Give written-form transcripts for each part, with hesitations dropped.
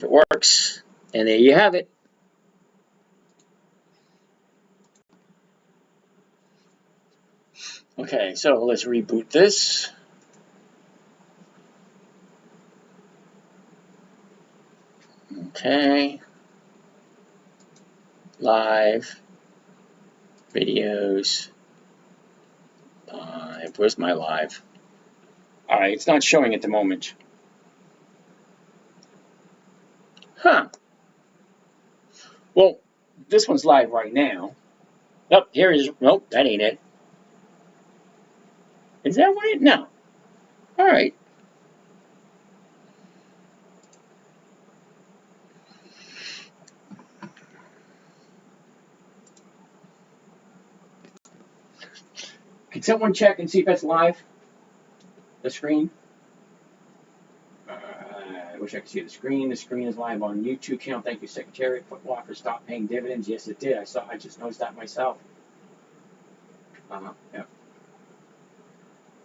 it works. And there you have it. Okay, so let's reboot this. Okay. Live. Videos. Live. Where's my live? Alright, it's not showing at the moment. Huh. Well, this one's live right now. Oh, here it is. Nope, that ain't it. Is that what it? No. Alright. Can someone check and see if it's live? The screen? I wish I could see the screen. The screen is live on YouTube channel. Thank you, Secretary. Foot Locker stopped paying dividends. Yes, it did. I just noticed that myself. Yeah.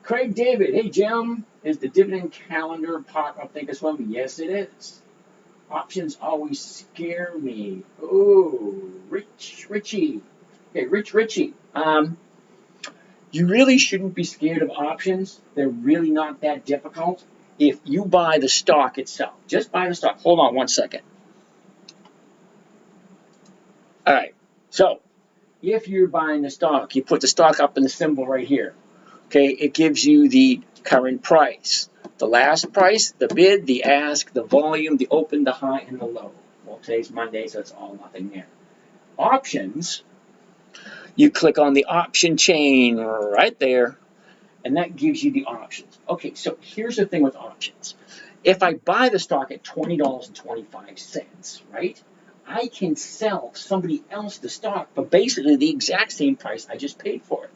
Craig David, hey Jim, is the dividend calendar part of Thinkorswim? Yes, it is. Options always scare me. Oh, Richie. Okay, Richie. You really shouldn't be scared of options. They're really not that difficult. If you buy the stock itself, just buy the stock. Hold on one second. All right. So, if you're buying the stock, you put the stock up in the symbol right here. Okay, it gives you the current price, the last price, the bid, the ask, the volume, the open, the high, and the low. Well, today's Monday, so it's all nothing there. Options, you click on the option chain right there, and that gives you the options. Okay, so here's the thing with options. If I buy the stock at $20.25, right, I can sell somebody else the stock for basically the exact same price I just paid for it.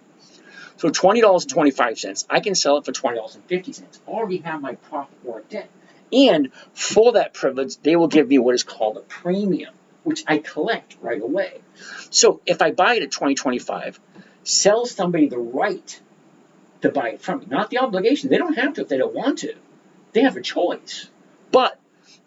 So $20.25, I can sell it for $20.50. I already have my profit worked in. And for that privilege, they will give me what is called a premium, which I collect right away. So if I buy it at $20.25, sell somebody the right to buy it from me, not the obligation. They don't have to if they don't want to. They have a choice. But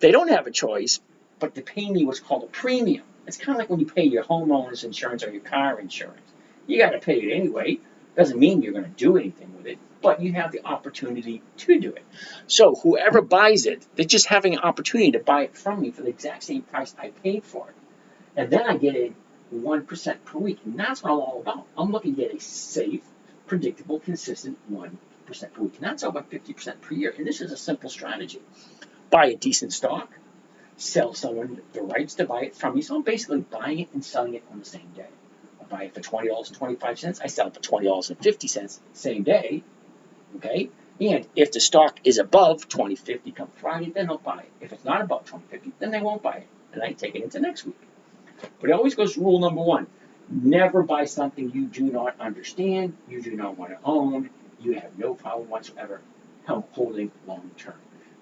they don't have a choice, but to pay me what's called a premium. It's kind of like when you pay your homeowner's insurance or your car insurance. You got to pay it anyway. Doesn't mean you're going to do anything with it, but you have the opportunity to do it. So whoever buys it, they're just having an opportunity to buy it from me for the exact same price I paid for it. And then I get a 1% per week. And that's what I'm all about. I'm looking to get a safe, predictable, consistent 1% per week. And that's over 50% per year. And this is a simple strategy. Buy a decent stock, sell someone the rights to buy it from me. So I'm basically buying it and selling it on the same day. I buy it for $20.25. I sell it for $20.50 same day. Okay? And if the stock is above $20.50 come Friday, then they'll buy it. If it's not above $20.50, then they won't buy it. And I take it into next week. But it always goes to rule number one. Never buy something you do not understand, you do not want to own, you have no problem whatsoever holding long term.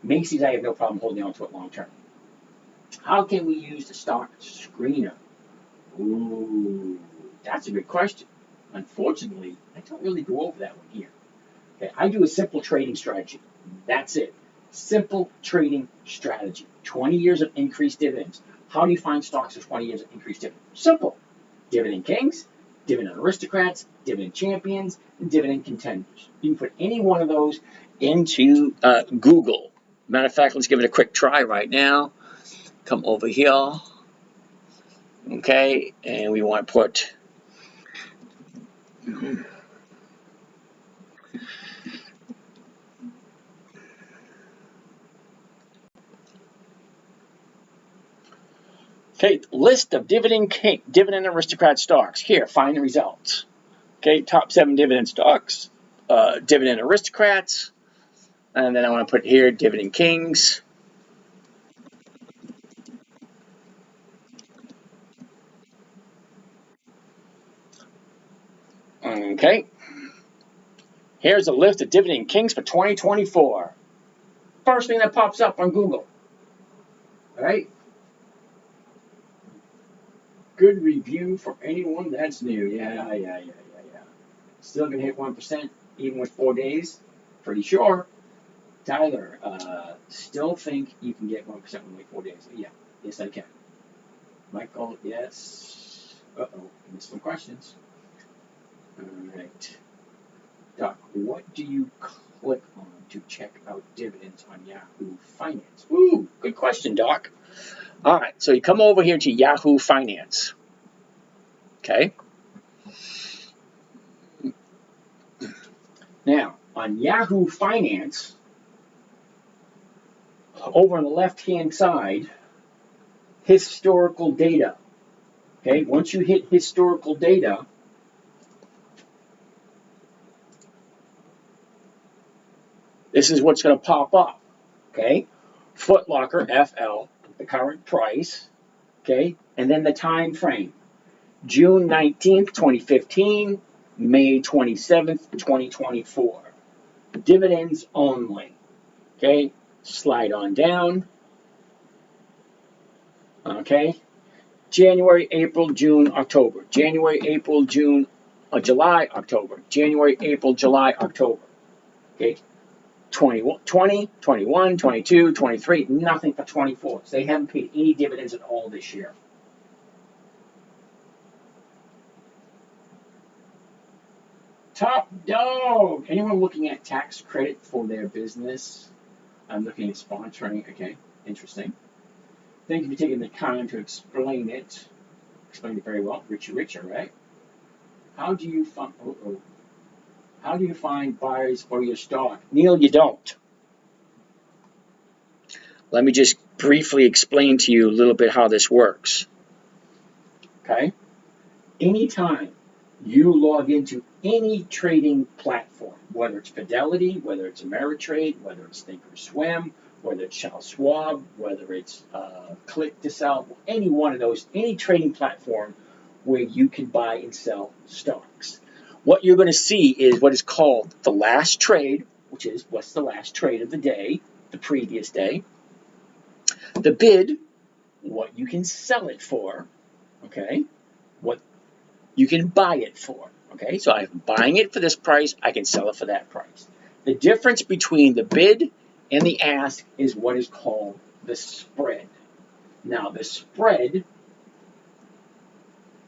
Macy's, I have no problem holding on to it long term. How can we use the stock screener? Ooh, that's a good question. Unfortunately, I don't really go over that one here. Okay, I do a simple trading strategy. That's it. Simple trading strategy. 20 years of increased dividends. How do you find stocks with 20 years of increased dividends? Simple. Dividend kings, dividend aristocrats, dividend champions, and dividend contenders. You can put any one of those into Google. Matter of fact, let's give it a quick try right now. Come over here. Okay, and we want to put okay, list of dividend aristocrat stocks. Here, find the results. Okay, top 7 dividend stocks, dividend aristocrats, and then I want to put here dividend kings. Okay, here's a list of dividend kings for 2024. First thing that pops up on Google. All right. Good review for anyone that's new. Yeah. Still gonna hit 1%, even with 4 days. Pretty sure. Tyler, still think you can get 1% in like 4 days? Yeah, yes I can. Michael, yes. Uh-oh, missed some questions. All right. Doc, what do you click on to check out dividends on Yahoo Finance? Ooh, good question, Doc. All right, so you come over here to Yahoo Finance. Okay. Now, on Yahoo Finance, over on the left-hand side, historical data. Okay, once you hit historical data, this is what's going to pop up. Okay, Foot Locker, FL, the current price. Okay, and then the time frame. June 19th, 2015, May 27th, 2024. Dividends only. Okay, slide on down. Okay, January, April, June, October. January, April, June, July, October. January, April, July, October. Okay, 20, 21, 22, 23, nothing for 24. So they haven't paid any dividends at all this year. Top dog. Anyone looking at tax credit for their business? I'm looking at sponsoring. Okay, interesting. Thank you for taking the time to explain it. Explained it very well. Richie Richer, right? How do you find? How do you find buyers for your stock? Neil, you don't. Let me just briefly explain to you a little bit how this works. Okay? Anytime you log into any trading platform, whether it's Fidelity, whether it's Ameritrade, whether it's Thinkorswim, whether it's Charles Schwab, whether it's Click to Sell, any one of those, any trading platform where you can buy and sell stocks. What you're going to see is what is called the last trade, which is what's the last trade of the day, the previous day. The bid, what you can sell it for, okay, what you can buy it for, okay, so I'm buying it for this price, I can sell it for that price. The difference between the bid and the ask is what is called the spread. Now, the spread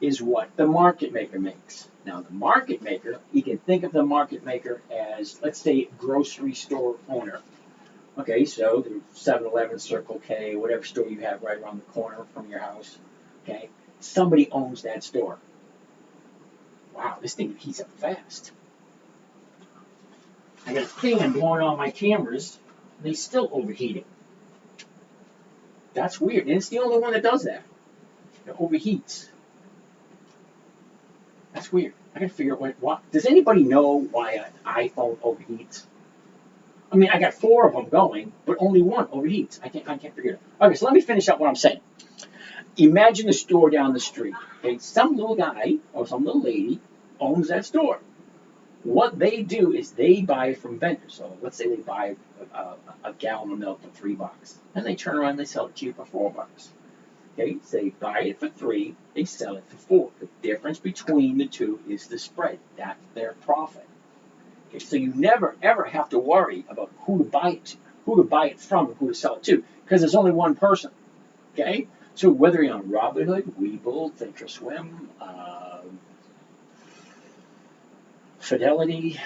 is what the market maker makes. Now, the market maker, you can think of the market maker as, let's say, grocery store owner. Okay, so the 7-Eleven, Circle K, whatever store you have right around the corner from your house, okay, somebody owns that store. Wow, this thing heats up fast. I got a fan blowing on my cameras, and they still overheating. That's weird, and it's the only one that does that. It overheats. That's weird. I gotta figure out what. Does anybody know why an iPhone overheats? I mean, I got 4 of them going, but only one overheats. I can't figure it out. Okay, so let me finish up what I'm saying. Imagine a store down the street. Okay, some little guy or some little lady owns that store. What they do is they buy from vendors. So let's say they buy a gallon of milk for $3. Then they turn around and they sell it to you for $4. Okay, so they buy it for 3, they sell it for 4. The difference between the two is the spread. That's their profit. Okay, so you never ever have to worry about who to buy it from, and who to sell it to, because there's only one person. Okay, so whether you're on Robinhood, Webull, Thinkorswim, Fidelity,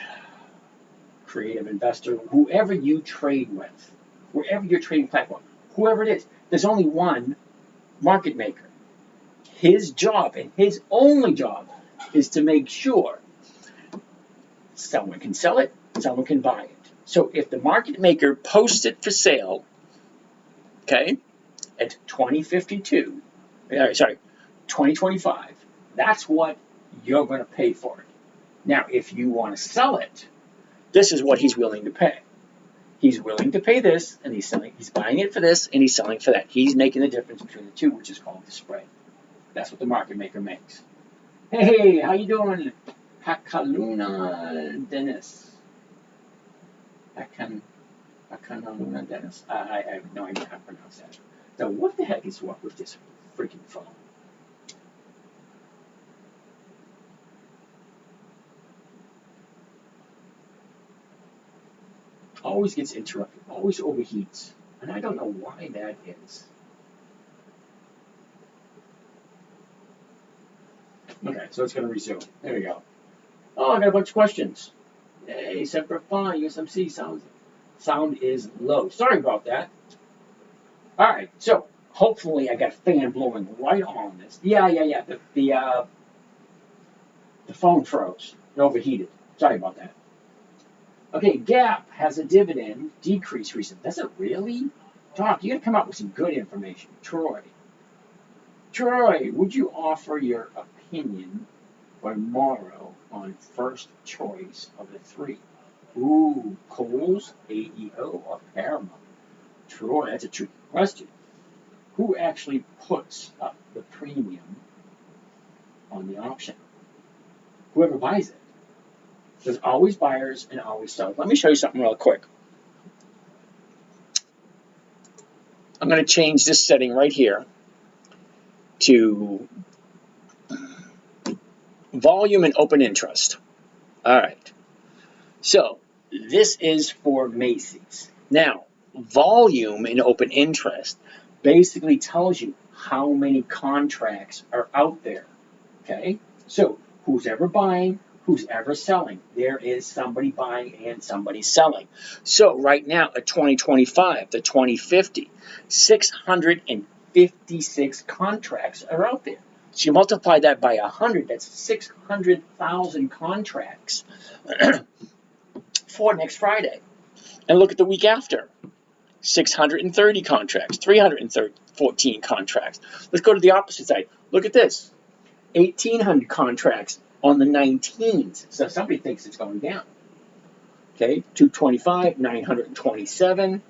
Creative Investor, whoever you trade with, wherever your trading platform, whoever it is, there's only one market maker. His job and his only job is to make sure someone can sell it, someone can buy it. So if the market maker posts it for sale, okay, at 2025, that's what you're going to pay for it. Now, if you want to sell it, this is what he's willing to pay. He's willing to pay this, and he's buying it for this, and he's selling for that. He's making the difference between the two, which is called the spread. That's what the market maker makes. Hey, how you doing? Hakaluna Dennis. Hakaluna Dennis. I have no idea how to pronounce that. So what the heck is what with this freaking phone? always gets interrupted, always overheats. And I don't know why that is. Okay, so it's going to resume. There we go. Oh, I got a bunch of questions. Hey, separate fine, USMC sound is low. Sorry about that. All right, so hopefully I got a fan blowing right on this. Yeah. The phone froze. It overheated. Sorry about that. Okay, Gap has a dividend decrease recently. Does it really? Doc, you got to come up with some good information. Troy, would you offer your opinion tomorrow on first choice of the three? Ooh, Kohl's, AEO, or Paramount? Troy, that's a tricky question. Who actually puts up the premium on the option? Whoever buys it. There's always buyers and always sellers. Let me show you something real quick. I'm going to change this setting right here to volume and open interest. All right. So this is for Macy's. Now, volume and open interest basically tells you how many contracts are out there. Okay? So who's ever buying, who's ever selling. There is somebody buying and somebody selling. So right now at 2025 to 2050, 656 contracts are out there. So you multiply that by 100, that's 600,000 contracts for next Friday. And look at the week after. 630 contracts, 314 contracts. Let's go to the opposite side. Look at this. 1,800 contracts on the 19s. So somebody thinks it's going down. Okay, 225, 927.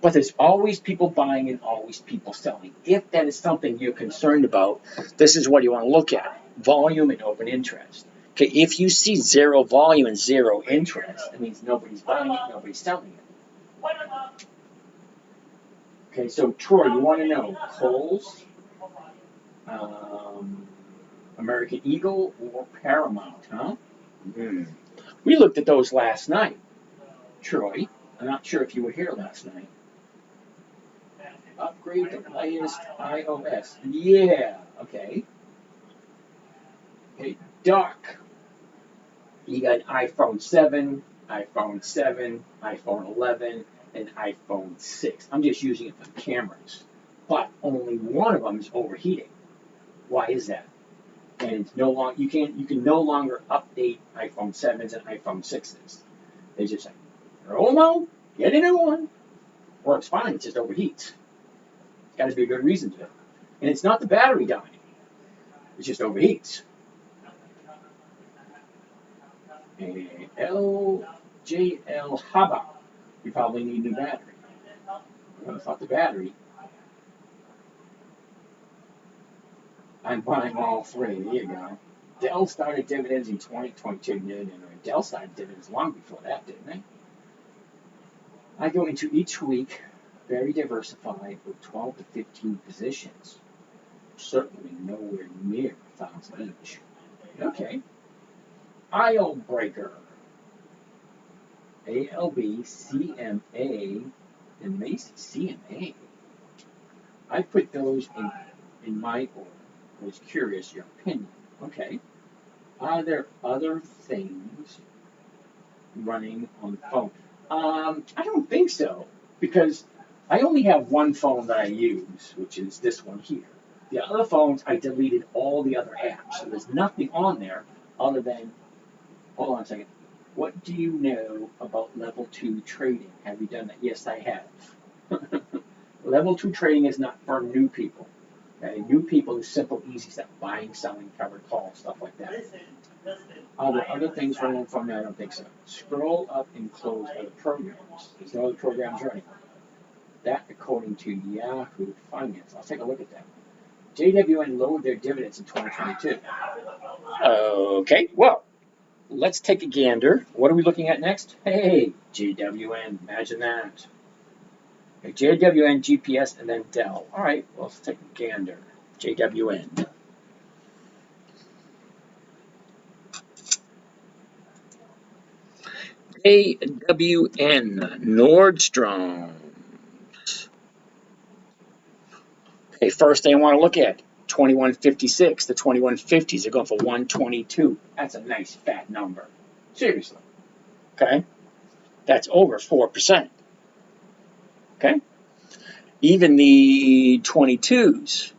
But there's always people buying and always people selling. If that is something you're concerned about, this is what you want to look at. Volume and open interest. Okay, if you see zero volume and zero interest, that means nobody's buying it, nobody's selling it. Okay, so Troy, you want to know Kohl's, American Eagle, or Paramount, huh? We looked at those last night. Troy, I'm not sure if you were here last night. Upgrade the latest iOS. Yeah, okay. Okay, Doc. You got iPhone 7, iPhone 7, iPhone 11, and iPhone 6. I'm just using it for the cameras. But only one of them is overheating. Why is that? And it's no longer you can no longer update iPhone 7s and iPhone 6s. They just say, oh no, get a new one. Works fine, it just overheats. It's got to be a good reason to it. And it's not the battery dying. It just overheats. LJL Haba. You probably need a new battery. Well, it's not the battery. I'm buying all three. There you go. Dell started dividends in 2022. No. Dell started dividends long before that, didn't they? I go into each week very diversified with 12 to 15 positions. Certainly nowhere near 1,000 each. Okay. Aisle Breaker. ALB, CMA, and Macy's. CMA. I put those in my order. I was curious your opinion. Okay. Are there other things running on the phone? I don't think so, because I only have one phone that I use, which is this one here. The other phones, I deleted all the other apps, so there's nothing on there other than, hold on a second, what do you know about level 2 trading? Have you done that? Yes, I have. Level 2 trading is not for new people. Okay? New people is simple, easy stuff, buying, selling, covered calls, stuff like that. Are there other things running on the phone? I don't think so. Scroll up and close other programs. There's no other programs running. That according to Yahoo Finance. I'll take a look at that. JWN lowered their dividends in 2022. Okay, well, let's take a gander. What are we looking at next? Hey, JWN, imagine that. Okay, JWN, GPS, and then Dell. All right, well, let's take a gander. JWN. JWN, Nordstrom. Okay, first thing I want to look at, 2156. The 2150s are going for 122. That's a nice fat number. Seriously. Okay? That's over 4%. Okay? Even the 22s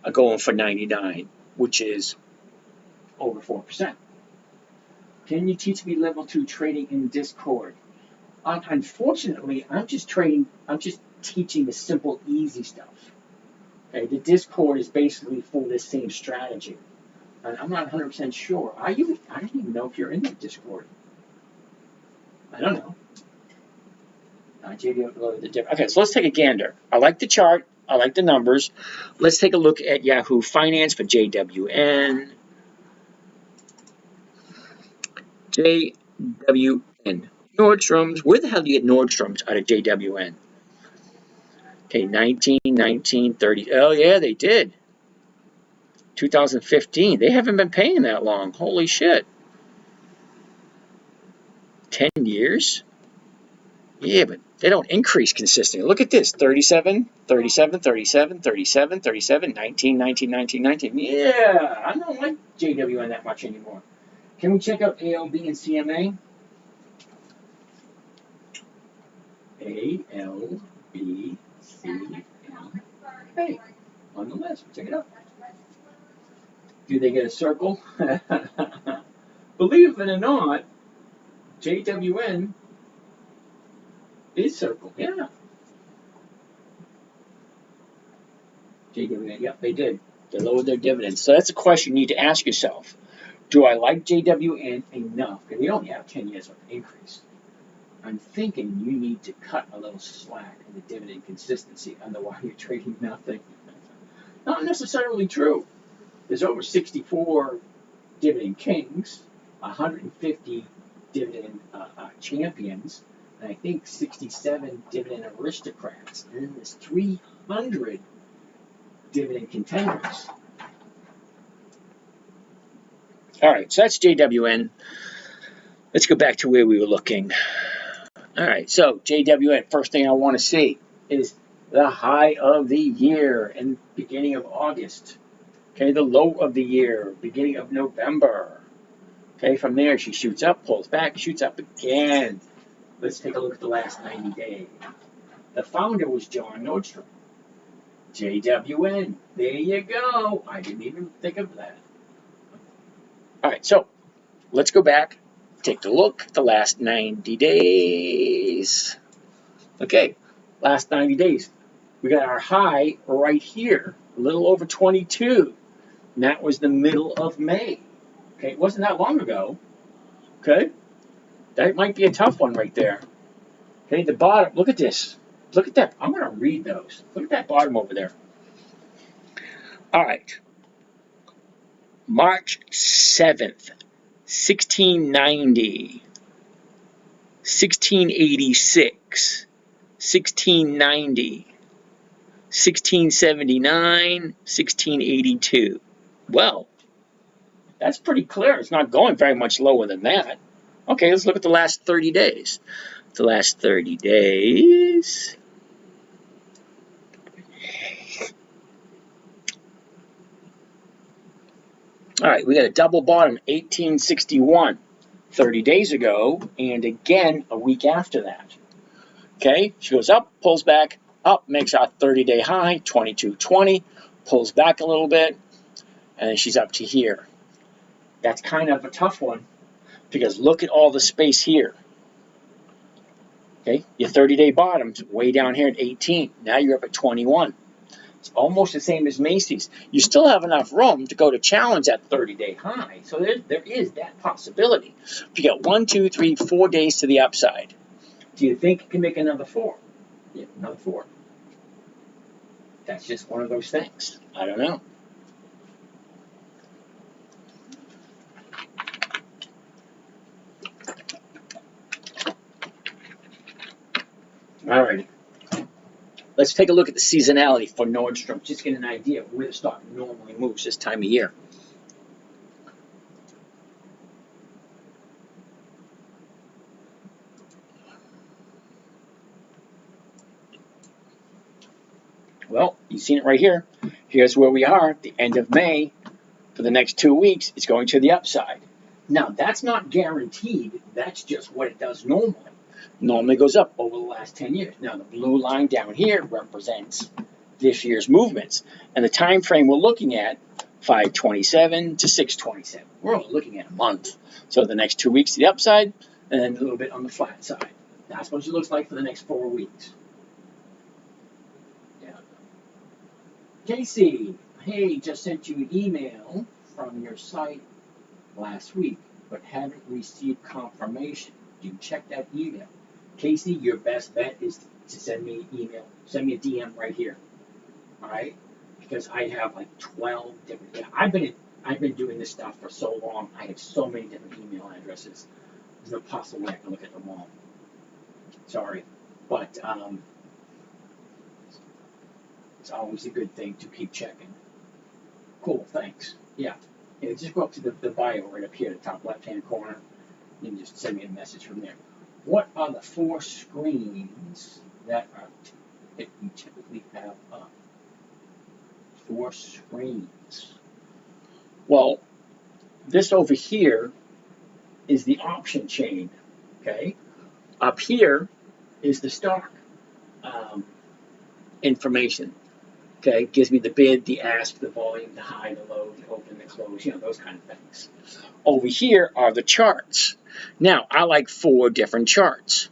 are going for 99, which is over 4%. Can you teach me level 2 trading in Discord? Unfortunately, I'm just teaching the simple, easy stuff. Okay, the Discord is basically for this same strategy. And I'm not 100% sure. I don't even know if you're in the Discord. I don't know. Okay, so let's take a gander. I like the chart. I like the numbers. Let's take a look at Yahoo Finance for JWN. JWN. Nordstrom's. Where the hell do you get Nordstrom's out of JWN? Okay, 19, 19, 30. Oh, yeah, they did. 2015. They haven't been paying that long. Holy shit. 10 years? Yeah, but they don't increase consistently. Look at this. 37, 37, 37, 37, 37, 19, 19, 19, 19. Yeah, I don't like JWN that much anymore. Can we check out ALB and CMA? ALB, CMA. On the list. Check it out. Do they get a circle? Believe it or not, JWN is circle. Yeah. JWN, yep, they did. They lowered their dividends. So that's a question you need to ask yourself. Do I like JWN enough? Because we only have 10 years of increase. I'm thinking you need to cut a little slack in the dividend consistency. Otherwise, you're trading nothing. Not necessarily true. There's over 64 dividend kings, 150 dividend champions, and I think 67 dividend aristocrats. And then there's 300 dividend contenders. All right, so that's JWN. Let's go back to where we were looking. All right, so JWN, first thing I want to see is the high of the year in beginning of August. Okay, the low of the year, beginning of November. Okay, from there she shoots up, pulls back, shoots up again. Let's take a look at the last 90 days. The founder was John Nordstrom. JWN, there you go. I didn't even think of that. All right, so let's go back, take a look at the last 90 days. Okay, last 90 days. We got our high right here, a little over 22. And that was the middle of May. Okay, it wasn't that long ago. Okay, that might be a tough one right there. Okay, the bottom, look at this. Look at that. I'm going to read those. Look at that bottom over there. All right. March 7th, 1690, 1686, 1690, 1679, 1682. Well, that's pretty clear. It's not going very much lower than that. Okay, let's look at the last 30 days. The last 30 days. All right, we got a double bottom, 1861, 30 days ago, and again a week after that. Okay, she goes up, pulls back, up, makes our 30-day high, 2220, pulls back a little bit, and she's up to here. That's kind of a tough one because look at all the space here. Okay, your 30-day bottom's way down here at 18. Now you're up at 21. It's almost the same as Macy's. You still have enough room to go to challenge that 30-day high. So there is that possibility. If you got 1, 2, 3, 4 days to the upside, do you think you can make another 4? Yeah, another 4. That's just one of those things. I don't know. All right. Let's take a look at the seasonality for Nordstrom. Just get an idea of where the stock normally moves this time of year. Well, you've seen it right here. Here's where we are at the end of May. For the next 2 weeks, it's going to the upside. Now, that's not guaranteed. That's just what it does normally. Normally goes up over the last 10 years. Now, the blue line down here represents this year's movements. And the time frame we're looking at, 5/27 to 6/27. We're only looking at a month. So the next 2 weeks to the upside, and then a little bit on the flat side. That's what it looks like for the next 4 weeks. Yeah. Casey, hey, just sent you an email from your site last week, but haven't received confirmation. Do you check that email? Casey, your best bet is to send me an email. Send me a DM right here. All right? Because I have like 12 different. Yeah, I've been doing this stuff for so long. I have so many different email addresses. There's no possible way I can look at them all. Sorry, but it's always a good thing to keep checking. Cool, thanks. Yeah, just go up to the bio right up here, the top left-hand corner, and just send me a message from there. What are the 4 screens that you typically have up? 4 screens. Well, this over here is the option chain. Okay, up here is the stock information. Okay, gives me the bid, the ask, the volume, the high, the low, the open, the close, those kind of things. Over here are the charts. Now, I like 4 different charts.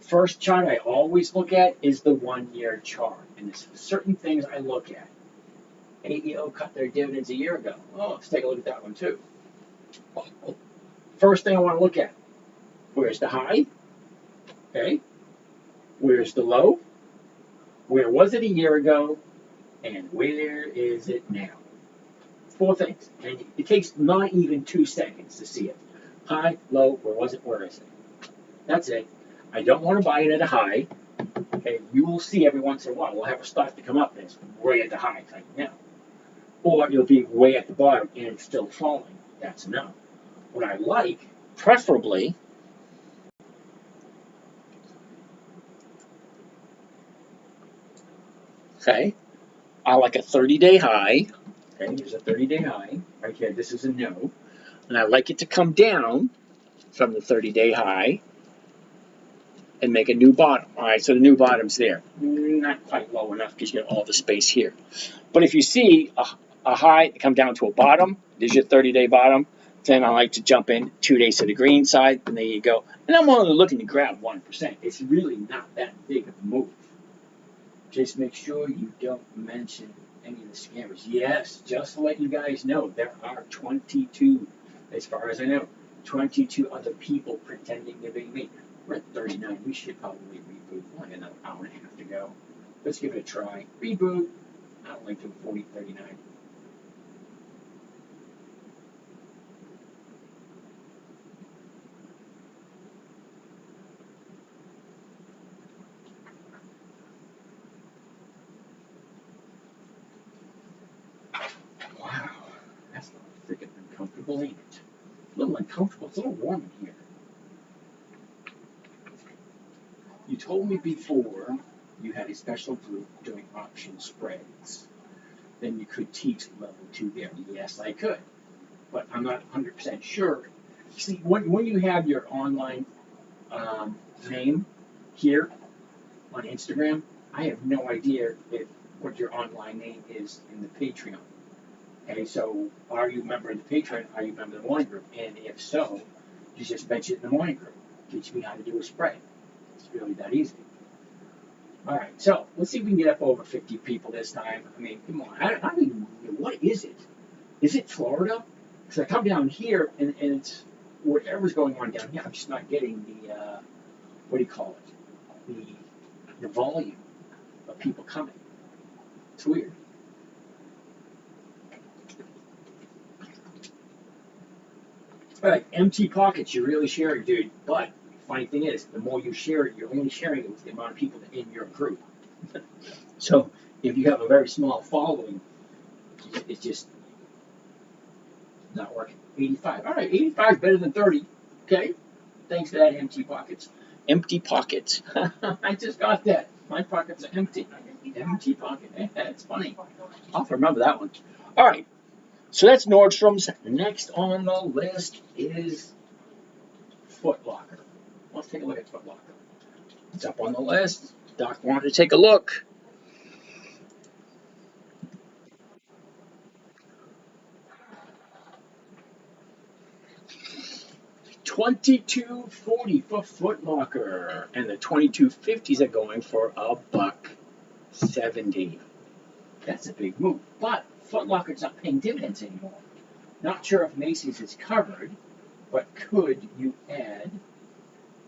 First chart I always look at is the 1-year chart. And there's certain things I look at. AEO cut their dividends a year ago. Oh, let's take a look at that one too. First thing I want to look at, where's the high? Okay. Where's the low? Where was it a year ago? And where is it now? 4 things. And it takes not even 2 seconds to see it. High, low, where was it, where is it? That's it. I don't want to buy it at a high. Okay, you will see every once in a while we'll have a stock to come up and it's way at the high right now. Or you'll be way at the bottom and it's still falling. That's enough. What I like, preferably, okay, I like a 30-day high. Okay, here's a 30-day high. Right here, this is a no. And I like it to come down from the 30-day high and make a new bottom. All right, so the new bottom's there. Not quite low enough because you get all the space here. But if you see a high come down to a bottom, there's your 30-day bottom, then I like to jump in 2 days to the green side, and there you go. And I'm only looking to grab 1%. It's really not that big of a move. Just make sure you don't mention any of the scammers. Yes, just to let you guys know, there are 22, as far as I know, 22 other people pretending to be me. We're at 39. We should probably reboot. Only another hour and a half to go. Let's give it a try. Reboot. I don't like to 40:39. Wow, that's a little freaking uncomfortable, ain't it? A little uncomfortable. It's a little warm in here. You told me before you had a special group doing option spreads. Then you could teach level 2 there. Yes, I could. But I'm not 100% sure. See, when you have your online name here on Instagram, I have no idea what your online name is in the Patreon. Okay, so are you a member of the Patreon? Are you a member of the morning group? And if so, you just mention it in the morning group. Teach me how to do a spread. It's really that easy. All right, so let's see if we can get up over 50 people this time. I mean, come on. I don't even know. What is it? Is it Florida? Because I come down here and it's whatever's going on down here. I'm just not getting the, what do you call it? The volume of people coming. It's weird. All right, empty pockets. You're really sharing, dude. But funny thing is, the more you share it, you're only sharing it with the amount of people that in your group. So if you have a very small following, it's just not working. 85. All right, 85 is better than 30. Okay. Thanks for that, empty pockets. Empty pockets. I just got that. My pockets are empty. Empty pocket. That's funny. I'll have to remember that one. All right. So that's Nordstrom's. Next on the list is Foot Locker. Let's take a look at Foot Locker. It's up on the list. Doc wanted to take a look. $22.40 for Foot Locker, and the 2250s are going for $1.70. That's a big move. But Foot Locker's not paying dividends anymore. Not sure if Macy's is covered, but could you add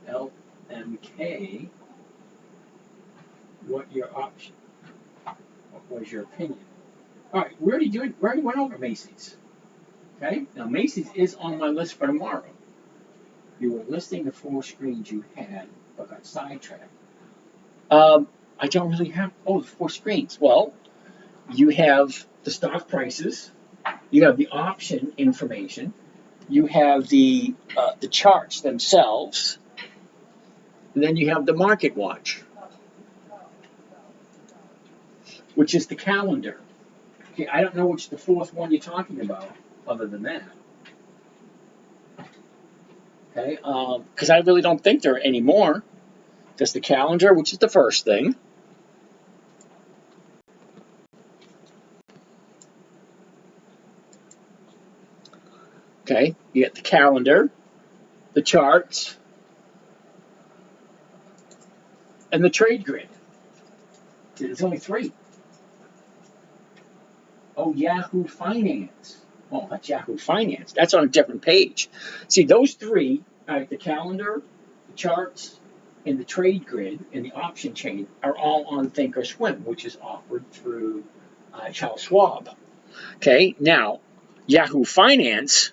LMK? What your option? What was your opinion? All right, we already went over Macy's. Okay, now Macy's is on my list for tomorrow. You were listing the 4 screens you had, but got sidetracked. I don't really have, the 4 screens. Well, you have the stock prices, you have the option information, you have the charts themselves, and then you have the market watch, which is the calendar. Okay, I don't know which the 4th one you're talking about, other than that. Okay, because I really don't think there are any more. There's the calendar, which is the first thing. Okay, you get the calendar, the charts, and the trade grid. There's only 3. Oh, Yahoo Finance. Oh, that's Yahoo Finance. That's on a different page. See, those 3, the calendar, the charts, and the trade grid, and the option chain are all on Thinkorswim, which is offered through Charles Schwab. Okay, now, Yahoo Finance,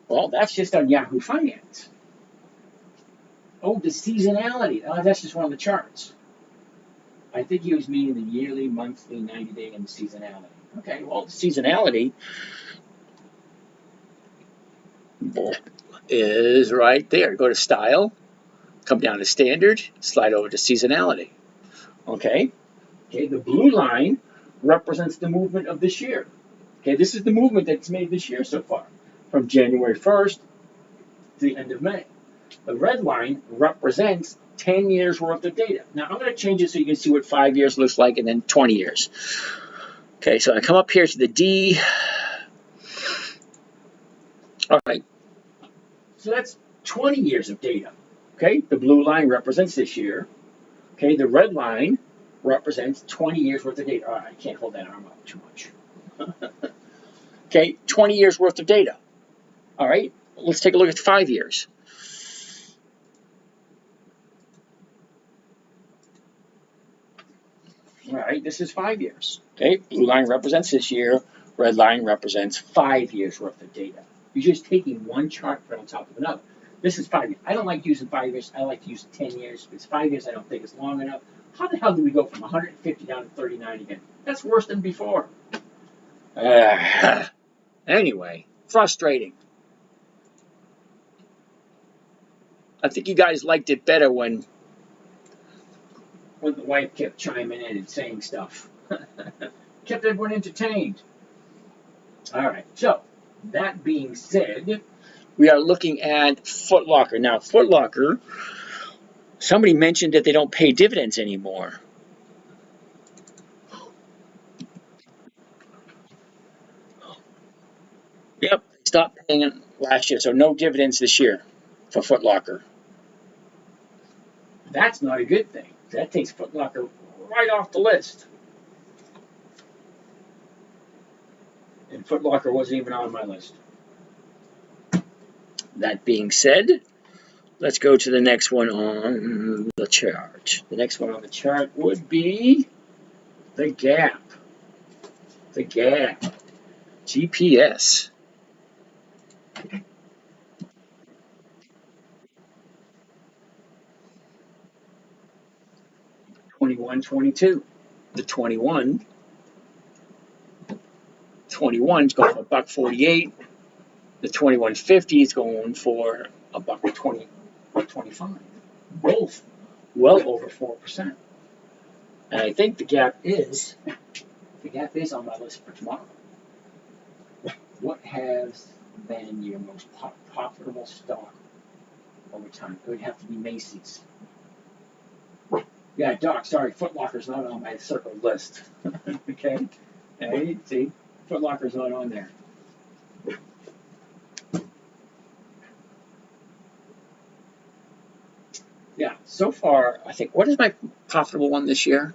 well, that's just on Yahoo Finance. Oh, the seasonality. Oh, that's just one of the charts. I think he was meaning the yearly, monthly, 90-day, and the seasonality. Okay, well, the seasonality is right there. Go to Style, come down to Standard, slide over to Seasonality. Okay, the blue line represents the movement of this year. Okay, this is the movement that's made this year so far, from January 1st to the end of May. The red line represents 10 years worth of data. Now, I'm going to change it so you can see what 5 years looks like and then 20 years. Okay, so I come up here to the D. All right, so that's 20 years of data. Okay, the blue line represents this year. Okay, the red line represents 20 years worth of data. All right, I can't hold that arm up too much. Okay, 20 years worth of data. All right, let's take a look at 5 years. All right, this is 5 years. Okay, blue line represents this year. Red line represents 5 years worth of data. You're just taking one chart put on top of another. This is 5 years. I don't like using 5 years. I like to use 10 years. Because 5 years I don't think is long enough. How the hell do we go from 150 down to 39 again? That's worse than before. Anyway, frustrating. I think you guys liked it better when the wife kept chiming in and saying stuff. Kept everyone entertained. All right, so that being said, we are looking at Foot Locker. Now, Foot Locker, somebody mentioned that they don't pay dividends anymore. Yep, they stopped paying it last year, so no dividends this year for Foot Locker. That's not a good thing. That takes Foot Locker right off the list. And Foot Locker wasn't even on my list. That being said, let's go to the next one on the chart. The next one on the chart would be the Gap. The Gap. GPS. $21.22. The 21's going for $1.48. The 2150 is going for $1.20, $1.25. Both well over 4%. And I think the gap is on my list for tomorrow. What has been your most profitable stock over time? It would have to be Macy's. Yeah, Doc, sorry, Foot Locker's not on my circled list. Okay? Hey, see, Foot Locker's not on there. Yeah, so far, I think, what is my profitable one this year?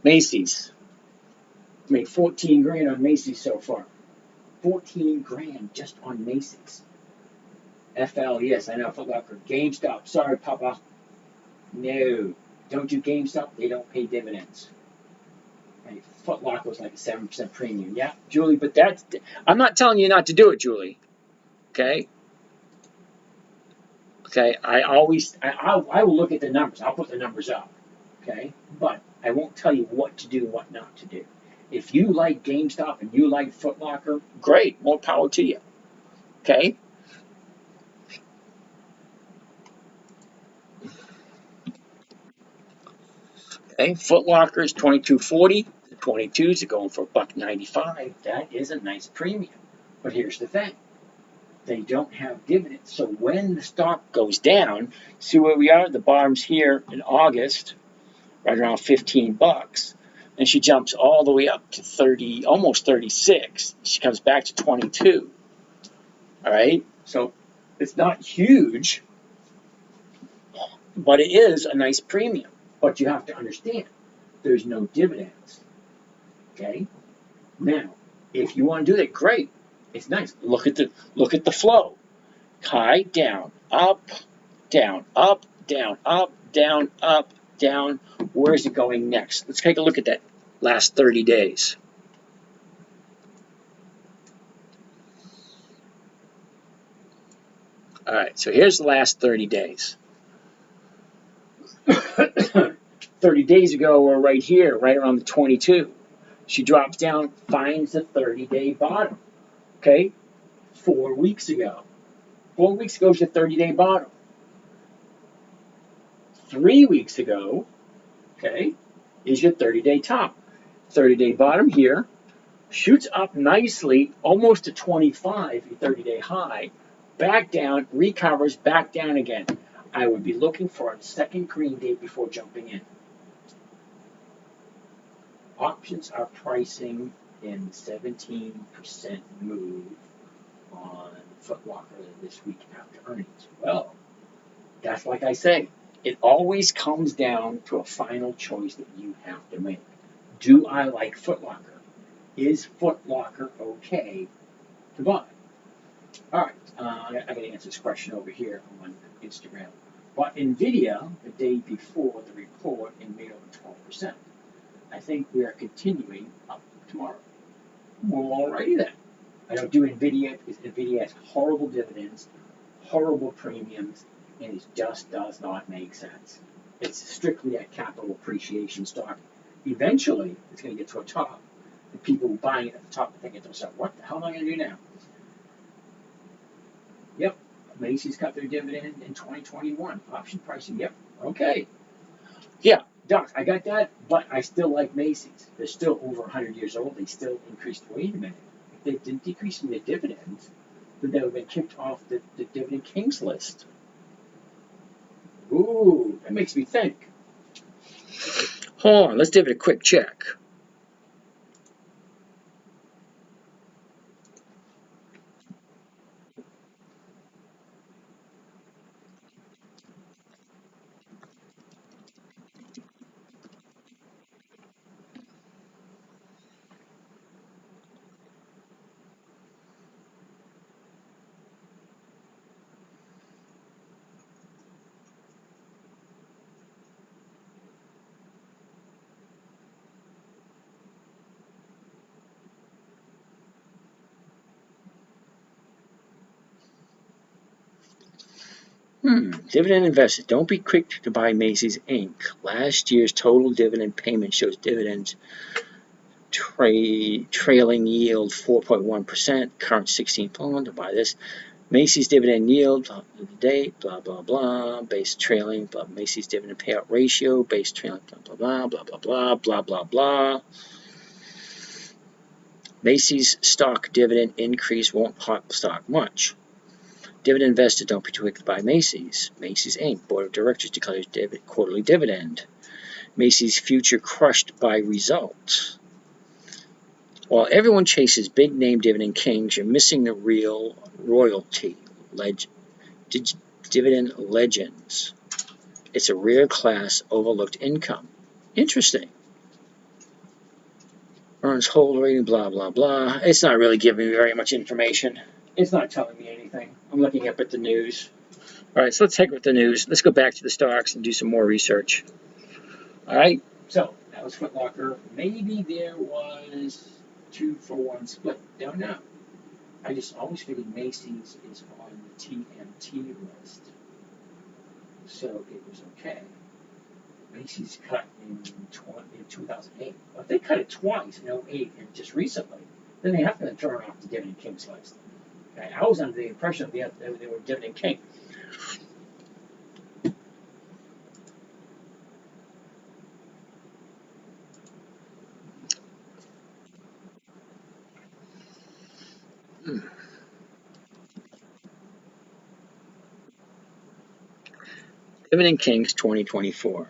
Macy's. Made 14 grand on Macy's so far. 14 grand just on Macy's. FL, yes, I know, Foot Locker. GameStop, sorry, Papa. No, don't do GameStop, they don't pay dividends. Right, Foot Locker was like a 7% premium. Yeah, Julie, but that's, I'm not telling you not to do it, Julie. Okay? Okay, I will look at the numbers. I'll put the numbers up. Okay? But I won't tell you what to do and what not to do. If you like GameStop and you like Foot Locker, great, more power to you. Okay? Okay, Foot Locker is $22.40. The 22s are going for $1.95. That is a nice premium. But here's the thing. They don't have dividends. So when the stock goes down, see where we are? The bottom's here in August, right around 15 bucks. And she jumps all the way up to 30, almost 36. She comes back to 22. All right? So it's not huge, but it is a nice premium. But you have to understand, there's no dividends. Okay? Now, if you want to do that, great. It's nice. Look at the flow. High, down, up, down, up, down, up, down, up, down. Where is it going next? Let's take a look at that last 30 days. All right, so here's the last 30 days. 30 days ago, we're right here, right around the 22. She drops down, finds the 30-day bottom. Okay? 4 weeks ago. 4 weeks ago is your 30-day bottom. 3 weeks ago, okay, is your 30-day top. 30-day bottom here, shoots up nicely, almost to 25, your 30-day high, back down, recovers, back down again. I would be looking for a second green date before jumping in. Options are pricing in 17% move on Foot Locker this week after earnings. Well, that's like I say, it always comes down to a final choice that you have to make. Do I like Foot Locker? Is Foot Locker okay to buy? All right, I got to answer this question over here on Instagram. Bought NVIDIA the day before the report and made over 12%. I think we are continuing up tomorrow. Well, alrighty then. I don't do NVIDIA because NVIDIA has horrible dividends, horrible premiums, and it just does not make sense. It's strictly a capital appreciation stock. Eventually, it's going to get to a top, and people buying it at the top are thinking to themselves, what the hell am I going to do now? Yep, Macy's cut their dividend in 2021. Option pricing, yep, okay. Yeah, Doc, I got that, but I still like Macy's. They're still over 100 years old. They still increased. Wait a minute. If they didn't decrease in their dividends, then they would have been kicked off the Dividend Kings list. Ooh, that makes me think. Hold on, let's give it a quick check. Dividend investors, don't be quick to buy Macy's Inc. Last year's total dividend payment shows dividends trailing yield 4.1%, current 16 to buy this. Macy's dividend yield, date, blah, blah, blah, base trailing, blah, Macy's dividend payout ratio, base trailing, blah, blah, blah, blah, blah, blah, blah, blah. Macy's stock dividend increase won't pop stock much. Dividend investor, don't be too quick to buy Macy's. Macy's Inc. Board of Directors declares quarterly dividend. Macy's future crushed by results. While everyone chases big name dividend kings, you're missing the real royalty dividend legends. It's a rare class, overlooked income. Interesting. Earns hold rating, blah, blah, blah. It's not really giving me very much information. It's not telling me anything. I'm looking up at the news. All right, so let's take with the news. Let's go back to the stocks and do some more research. All right, so that was Foot Locker. Maybe there was 2-for-1 split. Don't know. I just always figured Macy's is on the TMT list, so it was okay. Macy's cut in 2008. Well, if they cut it twice in 2008 and just recently, then they have to turn off the Dividend Kings list. Okay, I was under the impression that they were Dividend King. Dividend Kings 2024.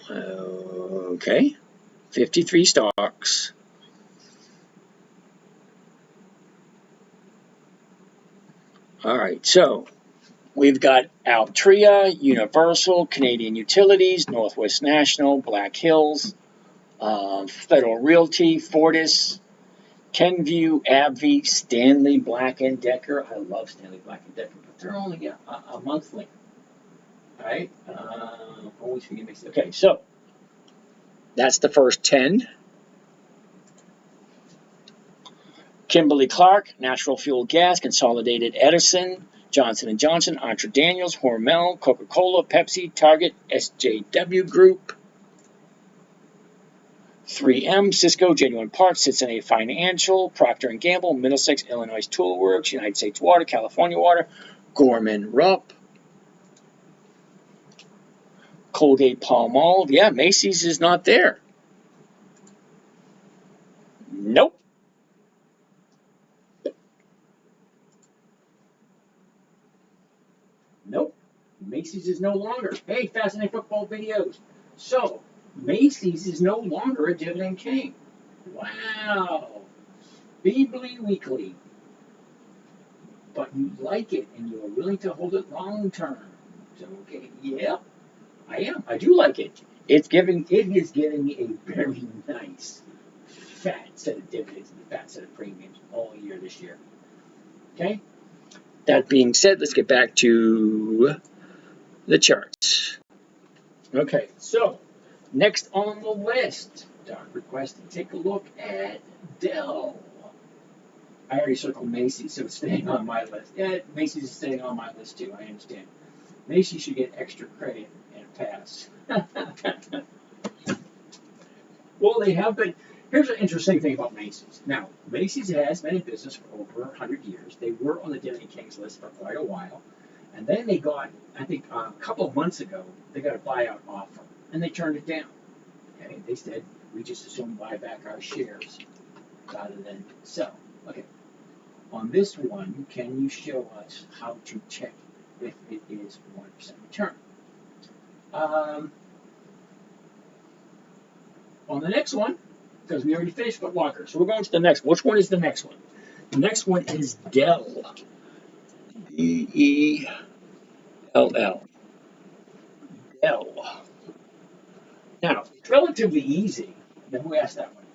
Okay, 53 stocks. All right, so we've got Altria, Universal, Canadian Utilities, Northwest National, Black Hills, Federal Realty, Fortis, Kenvue, AbbVie, Stanley Black & Decker. I love Stanley Black & Decker, but they're only a monthly. All right, always forget me. Okay, so that's the first 10. Kimberly-Clark, Natural Fuel Gas, Consolidated Edison, Johnson & Johnson, Archer Daniels, Hormel, Coca-Cola, Pepsi, Target, SJW Group, 3M, Cisco, Genuine Parts, Cincinnati Financial, Procter & Gamble, Middlesex, Illinois Tool Works, United States Water, California Water, Gorman-Rupp, Colgate-Palmolive. Yeah, Macy's is not there. Nope. Nope. Macy's is no longer. Hey, fascinating football videos. So, Macy's is no longer a Dividend King. Wow. Beebly Weekly. But you like it and you're willing to hold it long term. So, okay, yeah, I am. I do like it. It is giving me a very nice fat set of dividends and a fat set of premiums all year this year. Okay? That being said, let's get back to the charts. Okay, so next on the list, Doc requested take a look at Dell. I already circled Macy's, so it's staying on my list. Yeah, Macy's is staying on my list too, I understand. Macy's should get extra credit and pass. Well, they have been. Here's an interesting thing about Macy's. Now, Macy's has been in business for over 100 years. They were on the Dividend Kings list for quite a while. And then they got, I think a couple of months ago, they got a buyout offer. And they turned it down. Okay, they said, we just assume buy back our shares rather than sell. Okay. On this one, can you show us how to check if it is 1% return? On the next one, because we already finished Foot Locker, so we're going to the next. Which one is the next one? The next one is Dell. D-E-L-L. Dell. Now, it's relatively easy. Now, who asked that one?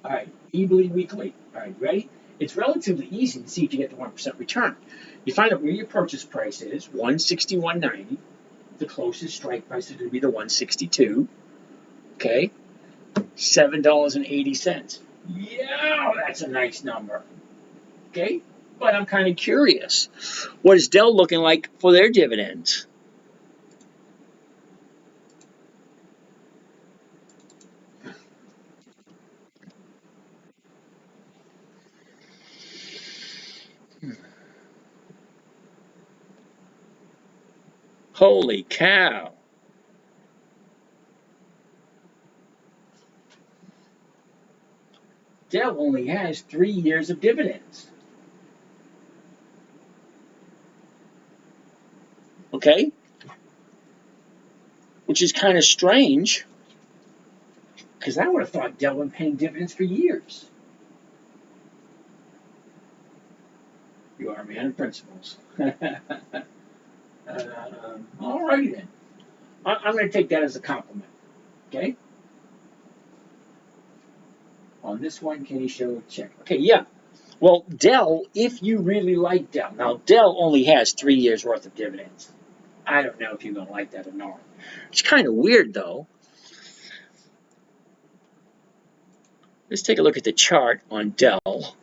All right, Beebly Weekly. All right, ready? It's relatively easy to see if you get the 1% return. You find out where your purchase price is, $161.90. The closest strike price is going to be the $162. Okay, $7.80. Yeah, that's a nice number. Okay, but I'm kind of curious. What is Dell looking like for their dividends? Holy cow. Dell only has 3 years of dividends. Okay? Which is kind of strange, because I would have thought Dell would been paying dividends for years. You are a man of principles. All righty then. I'm going to take that as a compliment. Okay? On this one, can you show a check? Okay, yeah. Well, Dell, if you really like Dell, now Dell only has 3 years worth of dividends. I don't know if you're going to like that or not. It's kind of weird though. Let's take a look at the chart on Dell.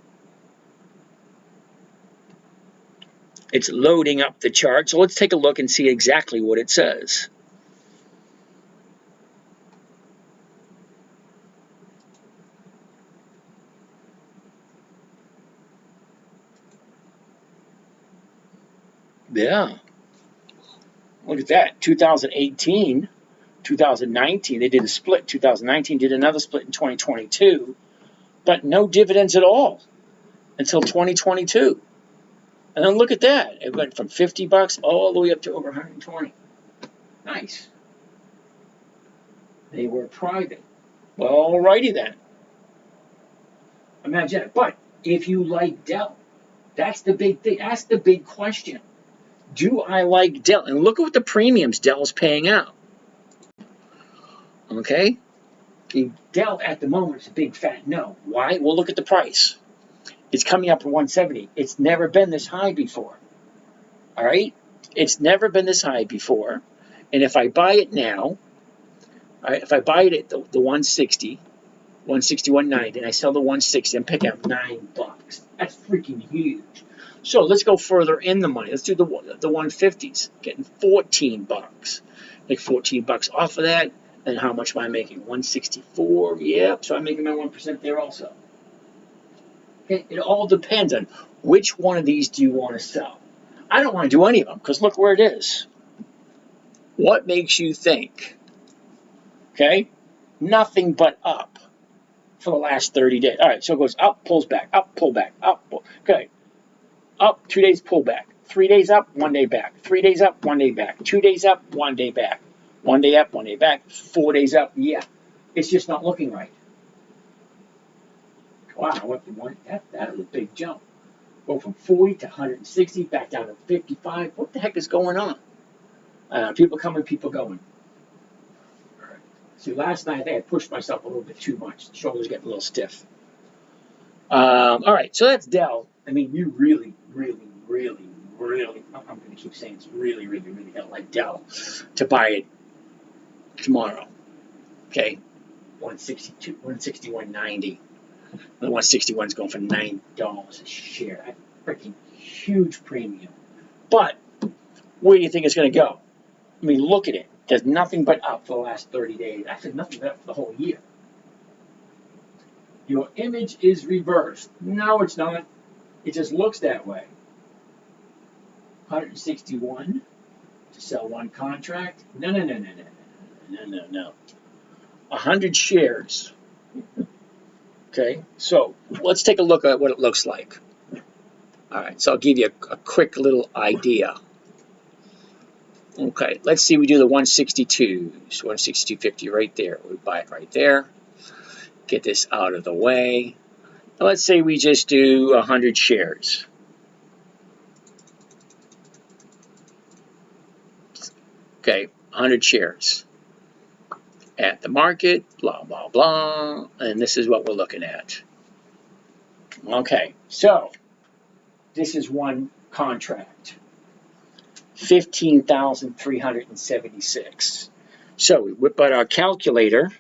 It's loading up the chart, so let's take a look and see exactly what it says. Yeah. Look at that. 2018, 2019, they did a split. 2019 did another split in 2022, but no dividends at all until 2022. And then look at that. It went from 50 bucks all the way up to over 120. Nice. They were private. Well, alrighty then. Imagine it. But if you like Dell, that's the big thing. That's the big question. Do I like Dell? And look at what the premiums Dell's paying out. Okay? Dell at the moment is a big fat no. Why? Well, look at the price. It's coming up to 170. It's never been this high before. All right? It's never been this high before. And if I buy it now, all right, if I buy it at the 160, 160, 190, and I sell the 160, I'm picking up $9. That's freaking huge. So let's go further in the money. Let's do the 150s, getting 14 bucks. Make 14 bucks off of that. And how much am I making? 164. Yep. So I'm making my 1% there also. Okay. It all depends on which one of these do you want to sell. I don't want to do any of them because look where it is. What makes you think? Okay. Nothing but up for the last 30 days. All right. So it goes up, pulls back, up, pull back, up. Okay. Up, 2 days, pull back. 3 days up, 1 day back. 3 days up, 1 day back. 2 days up, 1 day back. 1 day up, 1 day back. 4 days up, yeah. It's just not looking right. Wow, I went from one, that was a big jump. Go from 40 to 160, back down to 55. What the heck is going on? People coming, people going. See, last night I think I pushed myself a little bit too much. The shoulders getting a little stiff. All right, so that's Dell. I mean, you really, I'm going to keep saying it's really got to like Dell to buy it tomorrow. Okay, 162, 160, 190. The 161 is going for $9 a share. That's a freaking huge premium. But where do you think it's going to go? I mean, look at it. There's nothing but up for the last 30 days. Actually, nothing but up for the whole year. Your image is reversed. No, it's not. It just looks that way. 161 to sell one contract. No. 100 shares. Okay, so let's take a look at what it looks like. All right, so I'll give you a quick little idea. Okay, let's see, we do the 162s, 162.50 right there. We buy it right there. Get this out of the way. Now let's say we just do 100 shares. Okay, 100 shares. At the market, blah, blah, blah. And this is what we're looking at. Okay, so this is one contract. 15,376. So we whip out our calculator.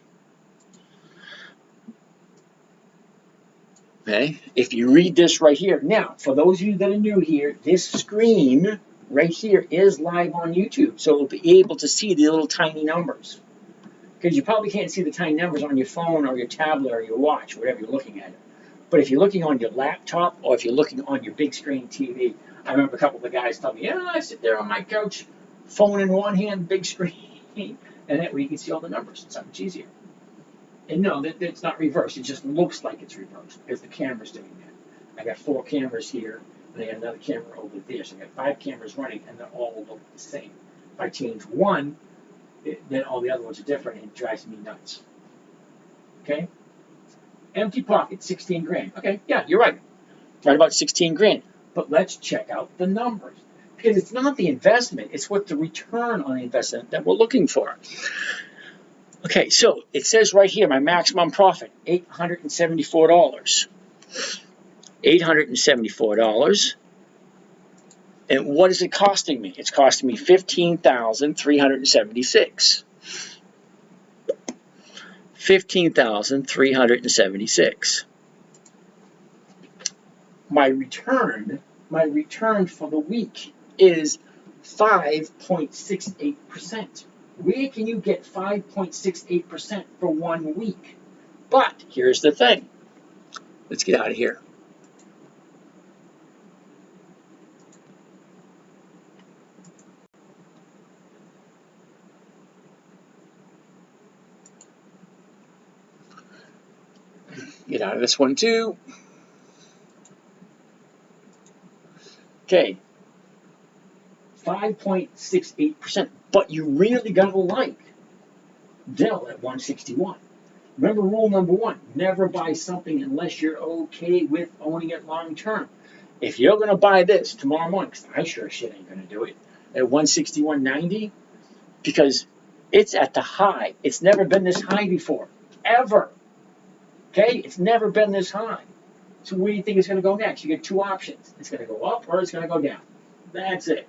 Okay, if you read this right here. Now, for those of you that are new here, this screen right here is live on YouTube, so you'll be able to see the little tiny numbers. Because you probably can't see the tiny numbers on your phone or your tablet or your watch, whatever you're looking at. But if you're looking on your laptop or if you're looking on your big screen TV, I remember a couple of the guys told me, yeah, I sit there on my couch, phone in one hand, big screen, and that way you can see all the numbers. It's so much easier. And no, it's not reversed. It just looks like it's reversed because the camera's doing that. I got 4 cameras here, and I got another camera over there. So I got 5 cameras running, and they all look the same. If I change one, then all the other ones are different, and it drives me nuts. Okay? Empty pocket, 16 grand. Okay, yeah, you're right. Right about 16 grand. But let's check out the numbers. Because it's not the investment, it's what the return on the investment that we're looking for. Okay, so it says right here, my maximum profit, $874. $874. And what is it costing me? It's costing me $15,376. $15,376. My return for the week is 5.68%. Where can you get 5.68% for 1 week? But here's the thing. Let's get out of here. Get out of this one too. Okay. 5.68%. But you really gotta like Dell at 161. Remember rule number 1, never buy something unless you're okay with owning it long term. If you're going to buy this tomorrow morning, because I sure shit ain't going to do it, at 161.90, because it's at the high. It's never been this high before, ever. Okay? It's never been this high. So where do you think it's going to go next? You get 2 options. It's going to go up or it's going to go down. That's it.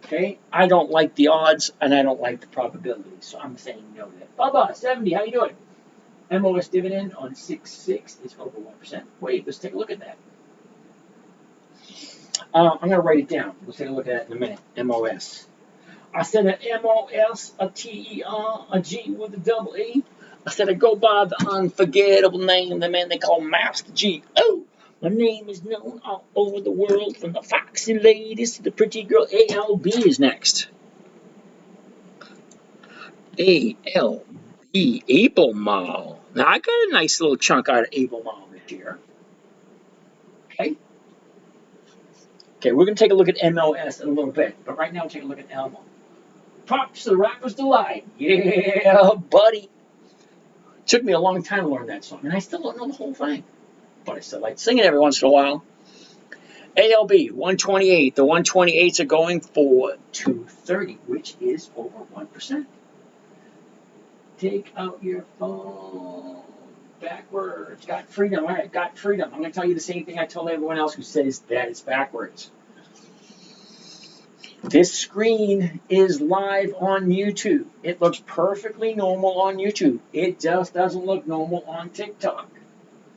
Okay? I don't like the odds and I don't like the probabilities, so I'm saying no to that. Bubba, 70, how you doing? MOS dividend on 6.6 is over 1%. Wait, let's take a look at that. I'm going to write it down. We'll take a look at it in a minute. MOS. I said an MOS, a TER, a G with a double E. I said I go by the unforgettable name, the man they call Master G. Oh, my name is known all over the world, from the foxy ladies to the pretty girl. ALB is next. ALB, Albemarle. Now, I got a nice little chunk out of Albemarle this year. Okay. Okay, we're going to take a look at MOS in a little bit, but right now we'll take a look at Elmo. Props to the Rapper's Delight. Yeah, buddy. Took me a long time to learn that song, and I still don't know the whole thing, but I still like to sing it every once in a while. ALB, 128. The 128s are going for 230, which is over 1%. Take out your phone. Backwards. Got freedom. All right, got freedom. I'm going to tell you the same thing I told everyone else who says that it's backwards. This screen is live on YouTube. It looks perfectly normal on YouTube. It just doesn't look normal on TikTok.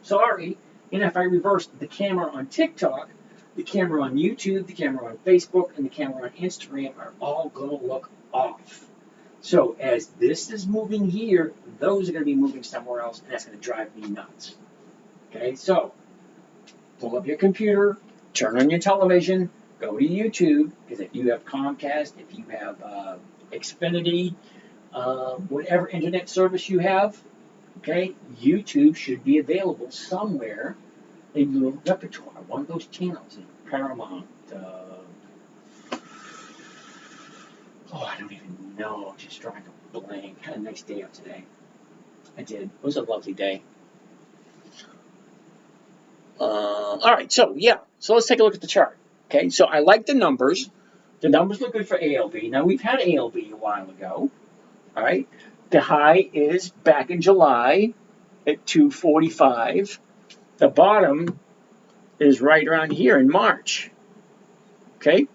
Sorry. And if I reverse the camera on TikTok, the camera on YouTube, the camera on Facebook, and the camera on Instagram are all going to look off. So as this is moving here, those are going to be moving somewhere else, and that's going to drive me nuts. Okay, so pull up your computer, turn on your television, go to YouTube, because if you have Comcast, if you have Xfinity, whatever internet service you have, okay, YouTube should be available somewhere in your repertoire, one of those channels, Paramount, I don't even know, just drawing a blank. Had a nice day out today. I did. It was a lovely day. All right, so yeah, so let's take a look at the chart. Okay, so I like the numbers. The numbers look good for ALB. Now, we've had ALB a while ago. All right, the high is back in July at 245. The bottom is right around here in March. Okay,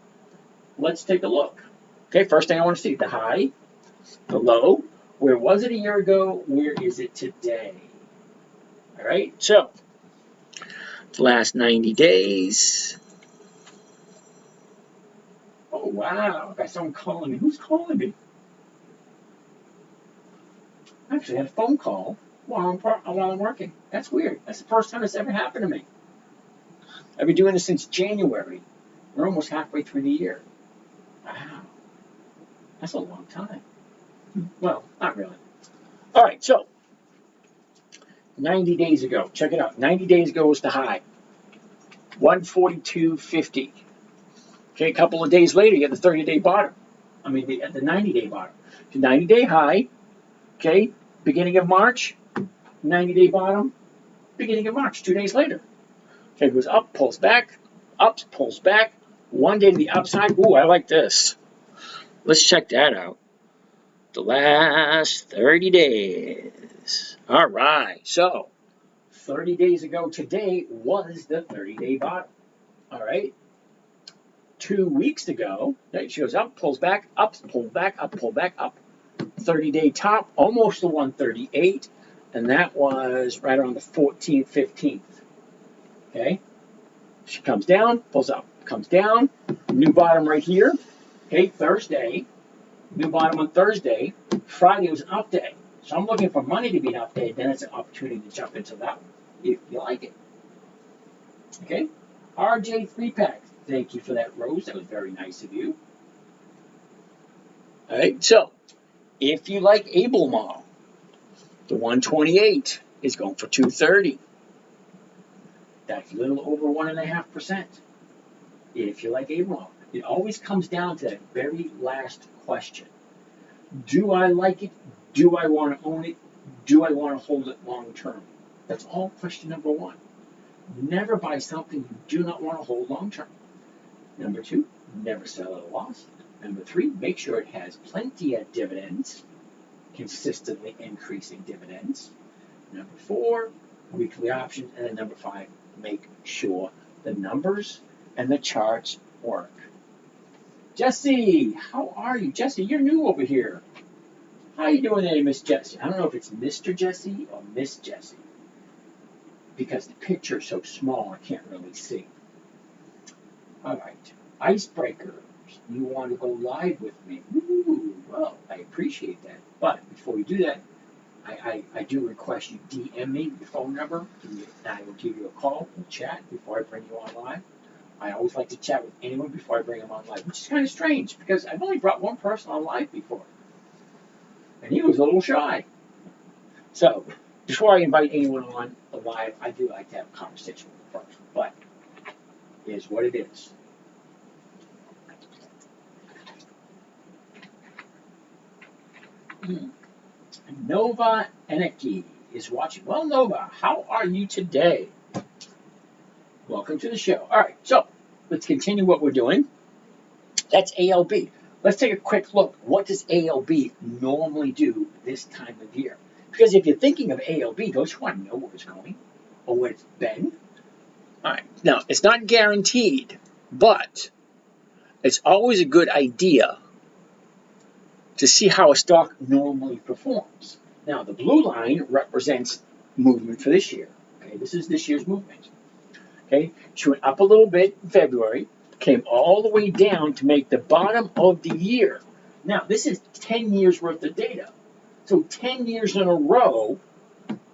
let's take a look. Okay, first thing I want to see, the high, the low. Where was it a year ago? Where is it today? All right, so the last 90 days. Oh, wow. I got someone calling me. Who's calling me? I actually had a phone call while I'm working. That's weird. That's the first time it's ever happened to me. I've been doing this since January. We're almost halfway through the year. Wow. That's a long time. Well, not really. All right, so 90 days ago, check it out. 90 days ago was the high, 142.50. Okay, a couple of days later, you had the 30-day bottom. I mean, the 90-day bottom. The 90-day high, okay, beginning of March, 90-day bottom, beginning of March, 2 days later. Okay, it goes up, pulls back, up, pulls back, 1 day to the upside. Ooh, I like this. Let's check that out. The last 30 days. All right, so 30 days ago today was the 30-day bottom. All right. 2 weeks ago, it shows up, pulls back, up, pull back, up, pull back, up. 30-day top, almost to 138, and that was right around the 14th, 15th. Okay. She comes down, pulls up, comes down, new bottom right here. Okay, Thursday, new bottom on Thursday. Friday was an up day. So I'm looking for money to be an up day, then it's an opportunity to jump into that one, if you like it. Okay, RJ 3-pack. Thank you for that, Rose. That was very nice of you. All right, so if you like Abelmal, the 128 is going for 230. That's a little over 1.5%. If you like Abelmal, it always comes down to that very last question. Do I like it? Do I want to own it? Do I want to hold it long term? That's all question number one. Never buy something you do not want to hold long term. Number two, never sell at a loss. Number three, make sure it has plenty of dividends, consistently increasing dividends. Number four, weekly options. And then number five, make sure the numbers and the charts work. Jesse, how are you? Jesse, you're new over here. How are you doing today, Miss Jesse? I don't know if it's Mr. Jesse or Miss Jesse, because the picture is so small I can't really see. All right, icebreakers. You want to go live with me? Ooh, well, I appreciate that. But before you do that, I do request you DM me your phone number, and I will give you a call. We'll chat before I bring you on live. I always like to chat with anyone before I bring them on live, which is kind of strange because I've only brought one person on live before, and he was a little shy. So before I invite anyone on live, I do like to have a conversation with them first. But it is what it is. Nova Eneki is watching. Well, Nova, how are you today? Welcome to the show. All right, so let's continue what we're doing. That's ALB. Let's take a quick look. What does ALB normally do this time of year? Because if you're thinking of ALB, don't you want to know where it's going or where it's been? All right. Now, it's not guaranteed, but it's always a good idea to see how a stock normally performs. Now, the blue line represents movement for this year. Okay, this is this year's movement. Okay, she went up a little bit in February, came all the way down to make the bottom of the year. Now, this is 10 years worth of data. So 10 years in a row,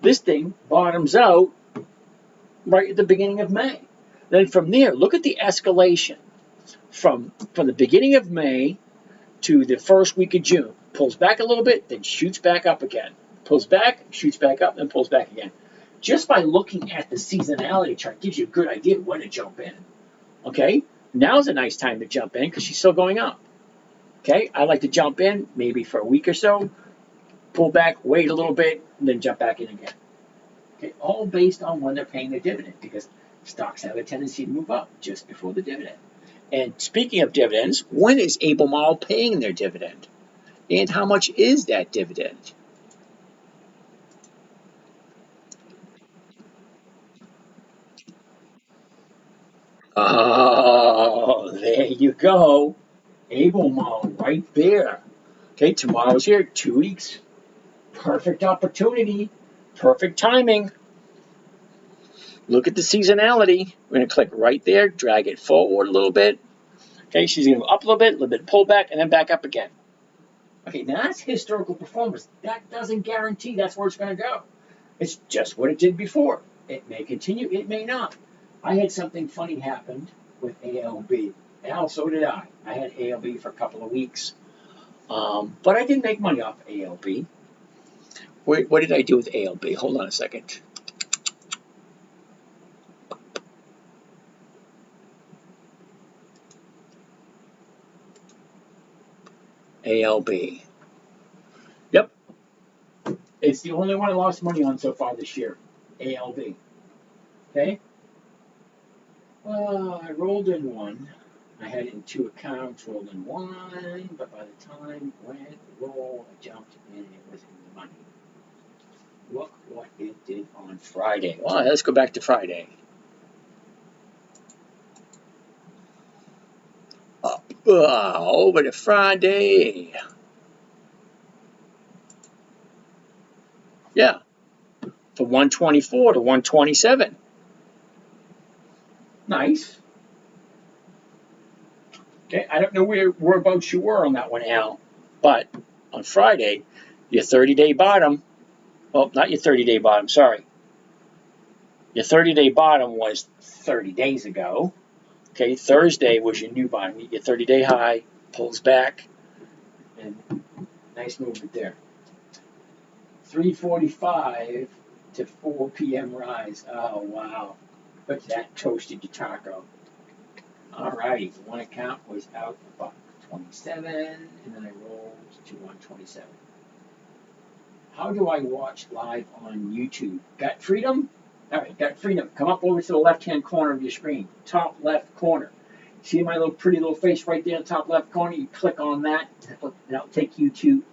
this thing bottoms out right at the beginning of May. Then from there, look at the escalation from the beginning of May to the first week of June. Pulls back a little bit, then shoots back up again. Pulls back, shoots back up, then pulls back again. Just by looking at the seasonality chart gives you a good idea of when to jump in. Okay? Now's a nice time to jump in because she's still going up. Okay? I like to jump in maybe for a week or so, pull back, wait a little bit, and then jump back in again. Okay? All based on when they're paying their dividend because stocks have a tendency to move up just before the dividend. And speaking of dividends, when is Albemarle paying their dividend? And how much is that dividend? Oh, there you go. Albemarle right there. Okay, tomorrow's here, 2 weeks. Perfect opportunity, perfect timing. Look at the seasonality. We're going to click right there, drag it forward a little bit. Okay, she's going to go up a little bit, pull back, and then back up again. Okay, now that's historical performance. That doesn't guarantee that's where it's going to go. It's just what it did before. It may continue, it may not. I had something funny happen with ALB. Hell, so did I. I had ALB for a couple of weeks. But I didn't make money off ALB. What did I do with ALB? Hold on a second. ALB. Yep. It's the only one I lost money on so far this year. ALB. Okay? I rolled in one. I had it in 2 accounts, rolled in one, but by the time it went roll, I jumped in and it was in the money. Look what it did on Friday. Well, let's go back to Friday. Up, over to Friday. Yeah, from 124 to 127. Nice. Okay, I don't know whereabouts you were on that one, Al, but on Friday, your 30-day bottom, well, not your 30-day bottom, sorry. Your 30-day bottom was 30 days ago. Okay, Thursday was your new bottom. Your 30-day high pulls back, and nice movement there. 3:45 to 4 p.m. rise. Oh, wow. But that toasted your taco. All righty, one account was out about 27, and then I rolled to 127. How do I watch live on YouTube? Gut Freedom? All right, Gut Freedom. Come up over to the left-hand corner of your screen, top left corner. See my little pretty little face right there in the top left corner? You click on that, and that'll take you to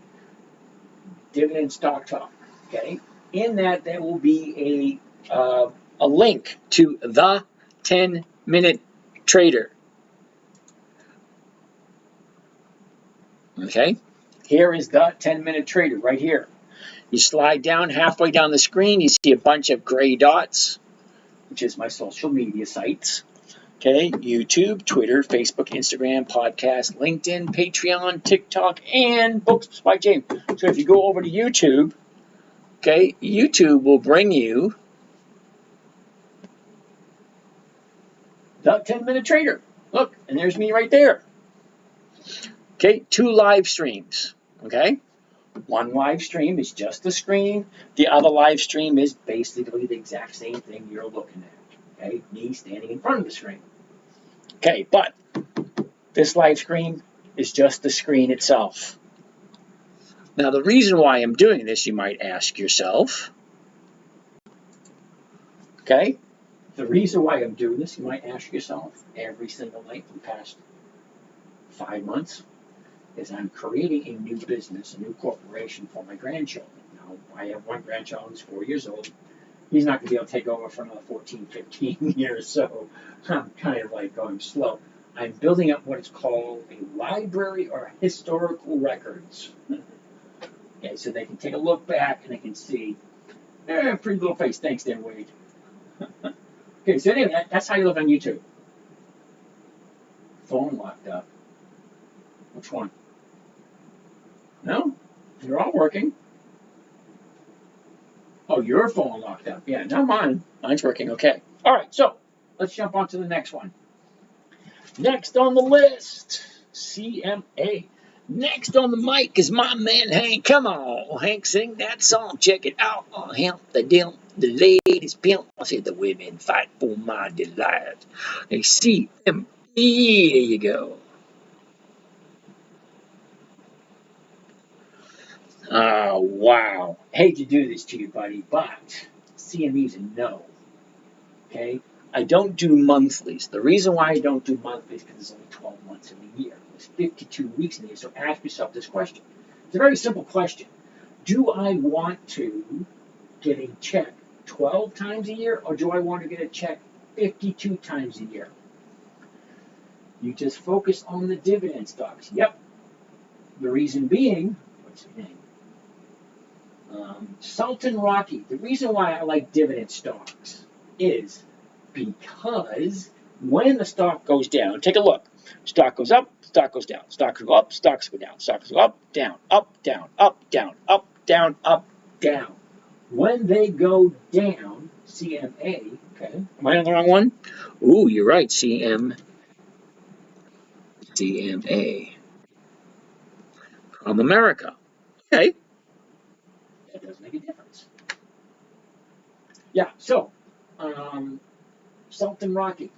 Dividend Stock Talk. Okay? In that, there will be a link to the 10-minute trader. Okay? Here is the 10-minute trader right here. You slide down halfway down the screen, you see a bunch of gray dots, which is my social media sites. Okay, YouTube, Twitter, Facebook, Instagram, podcast, LinkedIn, Patreon, TikTok, and Books by James. So if you go over to YouTube, okay, YouTube will bring you the 10-minute trader. Look, and there's me right there. Okay, 2 live streams. Okay, one live stream is just the screen. The other live stream is basically the exact same thing you're looking at. Okay, me standing in front of the screen. Okay, but this live stream is just the screen itself. Now, the reason why I'm doing this, you might ask yourself. Okay, the reason why I'm doing this, you might ask yourself, every single night for the past 5 months, is I'm creating a new business, a new corporation for my grandchildren. Now, I have one grandchild who's 4 years old. He's not going to be able to take over for another 14, 15 years, so I'm kind of like going slow. I'm building up what is called a library or historical records. Okay, so they can take a look back and they can see, pretty little face, thanks there, Wade. Okay, so anyway, that's how you look on YouTube. Phone locked up. Which one? No? They're all working. Oh, your phone locked up. Yeah, not mine. Mine's working okay. All right, so let's jump on to the next one. Next on the list, CMA. Next on the mic is my man Hank. Come on, Hank, sing that song. Check it out. I'll help the deal. The ladies pimp. I said the women fight for my delight. They CME. There you go. Oh, wow. I hate to do this to you, buddy, but CME's a no. Okay? I don't do monthlies. The reason why I don't do monthlies is because there's only 12 months in a year. There's 52 weeks in a year. So ask yourself this question. It's a very simple question. Do I want to get a check 12 times a year, or do I want to get a check 52 times a year? You just focus on the dividend stocks. Yep. The reason being, what's the name? Sultan Rocky. The reason why I like dividend stocks, is because when the stock goes down, take a look. Stock goes up, stock goes down. Stocks go up, stocks go down. Stocks go up, down, up, down, up, down, up, down, up, down. When they go down, CMA, okay, am I on the wrong one? Ooh, you're right, CMA. From America. Okay, that does make a difference. Yeah, so, Sultan Rocky.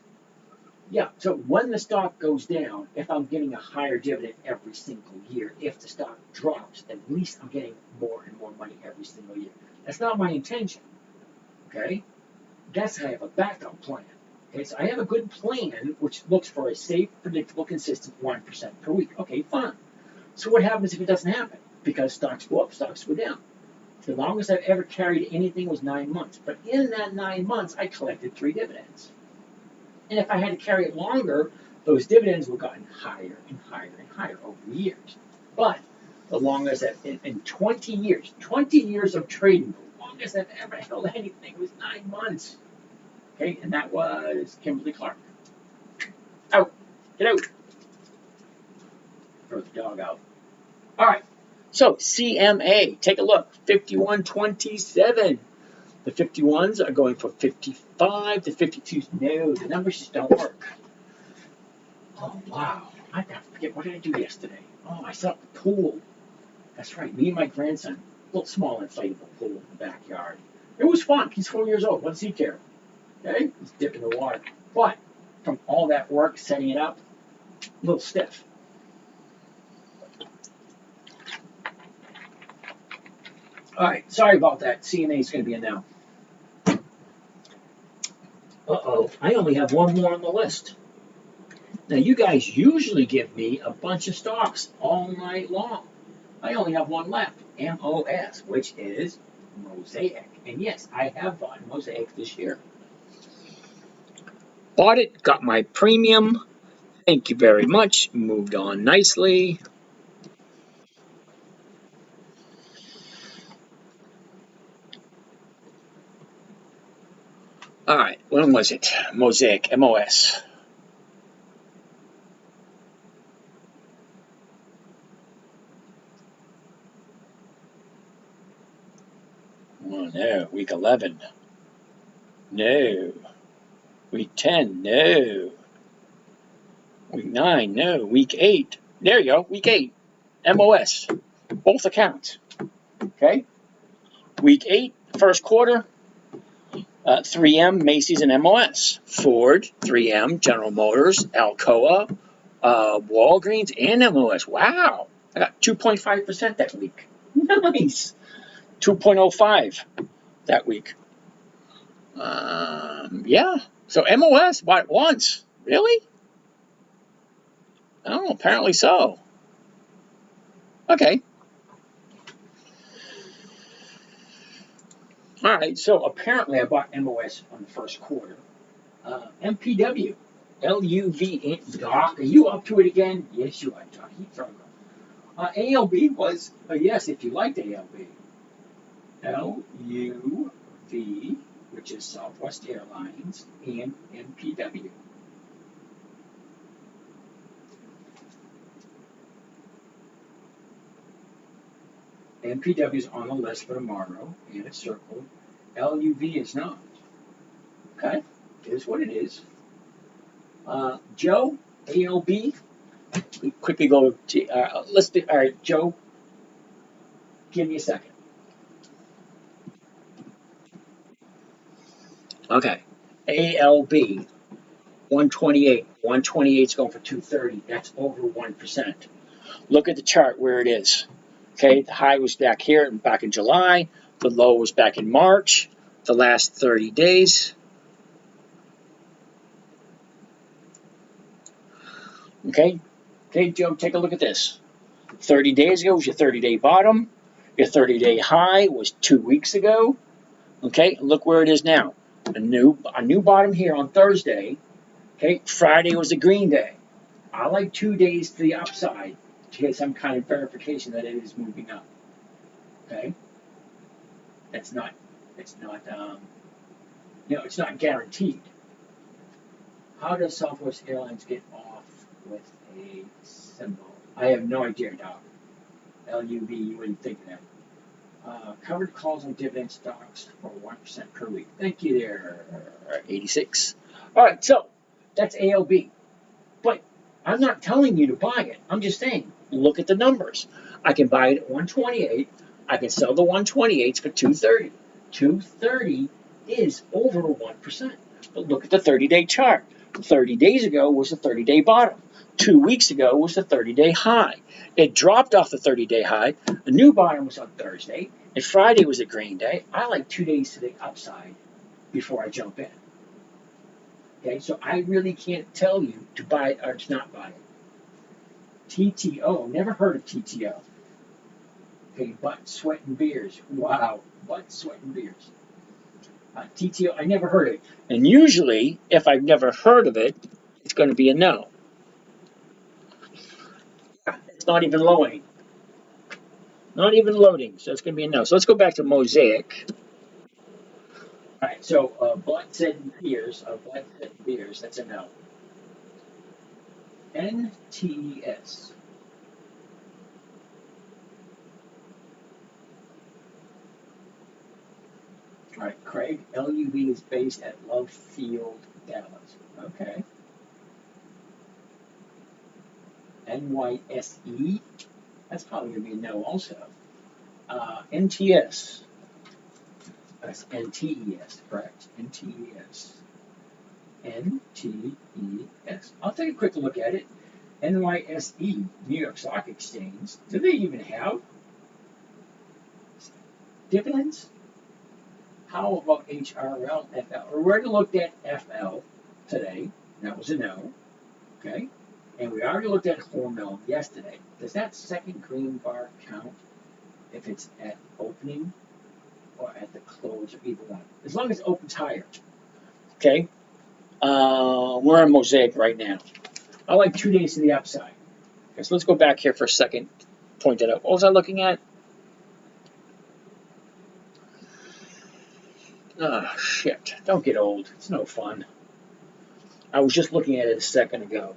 Yeah, so when the stock goes down, if I'm getting a higher dividend every single year, if the stock drops, at least I'm getting more and more money every single year. That's not my intention, okay? That's how I have a backup plan. Okay, so I have a good plan which looks for a safe, predictable, consistent 1% per week. Okay, fine. So what happens if it doesn't happen? Because stocks go up, stocks go down. The longest I've ever carried anything was 9 months. But in that 9 months, I collected 3 dividends. And if I had to carry it longer, those dividends would have gotten higher and higher and higher over the years. But the longest that in 20 years of trading, the longest I've ever held anything was 9 months. Okay, and that was Kimberly Clark. Out. Get out. Throw the dog out. All right. So CMA, take a look. 51.27. The 51s are going from 55 to 52. No, the numbers just don't work. Oh, wow. I forget, what did I do yesterday? Oh, I set up the pool. That's right, me and my grandson. A little small inflatable pool in the backyard. It was fun. He's 4 years old. What does he care? Okay? He's dipping in the water. But from all that work, setting it up, a little stiff. All right, sorry about that. CNA is going to be a no. Uh-oh, I only have one more on the list. Now, you guys usually give me a bunch of stocks all night long. I only have one left, MOS, which is Mosaic. And yes, I have bought Mosaic this year. Bought it, got my premium. Thank you very much. Moved on nicely. All right, when was it? Mosaic, MOS. Oh, no. Week 11. No. Week 10. No. Week 9. No. Week 8. There you go. Week 8. MOS. Both accounts. Okay. Week 8, first quarter. 3M, Macy's, and MOS. Ford, 3M, General Motors, Alcoa, Walgreens, and MOS. Wow. I got 2.5% that week. Nice. 2.05 that week. Yeah. So MOS bought once. Really? Oh, apparently so. Okay. All right. So apparently I bought MOS on the first quarter. MPW. LUV. Doc, are you up to it again? Yes, you are, Doc. ALB was, yes, if you liked ALB. LUV, which is Southwest Airlines, and MPW. MPW is on the list for tomorrow, and it's circled. LUV is not. Okay, it is what it is. Joe, ALB. We quickly go to, let's do, all right, Joe, give me a second. Okay, ALB, 128. 128 is going for 230. That's over 1%. Look at the chart where it is. Okay, the high was back here, back in July. The low was back in March. The last 30 days. Okay, Joe, take a look at this. 30 days ago was your 30-day bottom. Your 30-day high was 2 weeks ago. Okay, look where it is now. A new bottom here on Thursday. Okay, Friday was a green day. I like 2 days to the upside to get some kind of verification that it is moving up. Okay, it's not it's not guaranteed. How does Southwest Airlines get off with a symbol? I have no idea, Doc. LUV, you wouldn't think that. Covered calls on dividend stocks for 1% per week. Thank you there, 86. All right, so that's ALB. But I'm not telling you to buy it. I'm just saying, look at the numbers. I can buy it at 128. I can sell the 128s for 230. 230 is over 1%. But look at the 30-day chart. 30 days ago was the 30-day bottom. 2 weeks ago was the 30-day high. It dropped off the 30-day high. The new bottom was on Thursday, and Friday was a green day. I like 2 days to the upside before I jump in. Okay, so I really can't tell you to buy it or to not buy it. TTO, never heard of TTO. Okay, butt, sweat, and beers. Wow, butt, sweat, and beers. TTO, I never heard of it. And usually, if I've never heard of it, it's going to be a no. It's not even loading. Not even loading, so it's going to be a no. So let's go back to Mosaic. All right, so butt, sweat, and beers. Butt, sweat, and beers. That's a no. NTES. All right, Craig, LUV is based at Love Field, Dallas. Okay. NYSE, that's probably going to be a no also. NTS, that's NTES, correct? NTES. NTES. I'll take a quick look at it. NYSE, New York Stock Exchange. Do they even have dividends? How about HRL, FL? We already looked at FL today. That was a no. Okay. And we already looked at Hormel yesterday. Does that second green bar count if it's at opening or at the close or either one? As long as it opens higher. Okay. We're on Mosaic right now. I like 2 days to the upside. Okay, so let's go back here for a second. Point that out. What was I looking at? Oh, shit. Don't get old. It's no fun. I was just looking at it a second ago.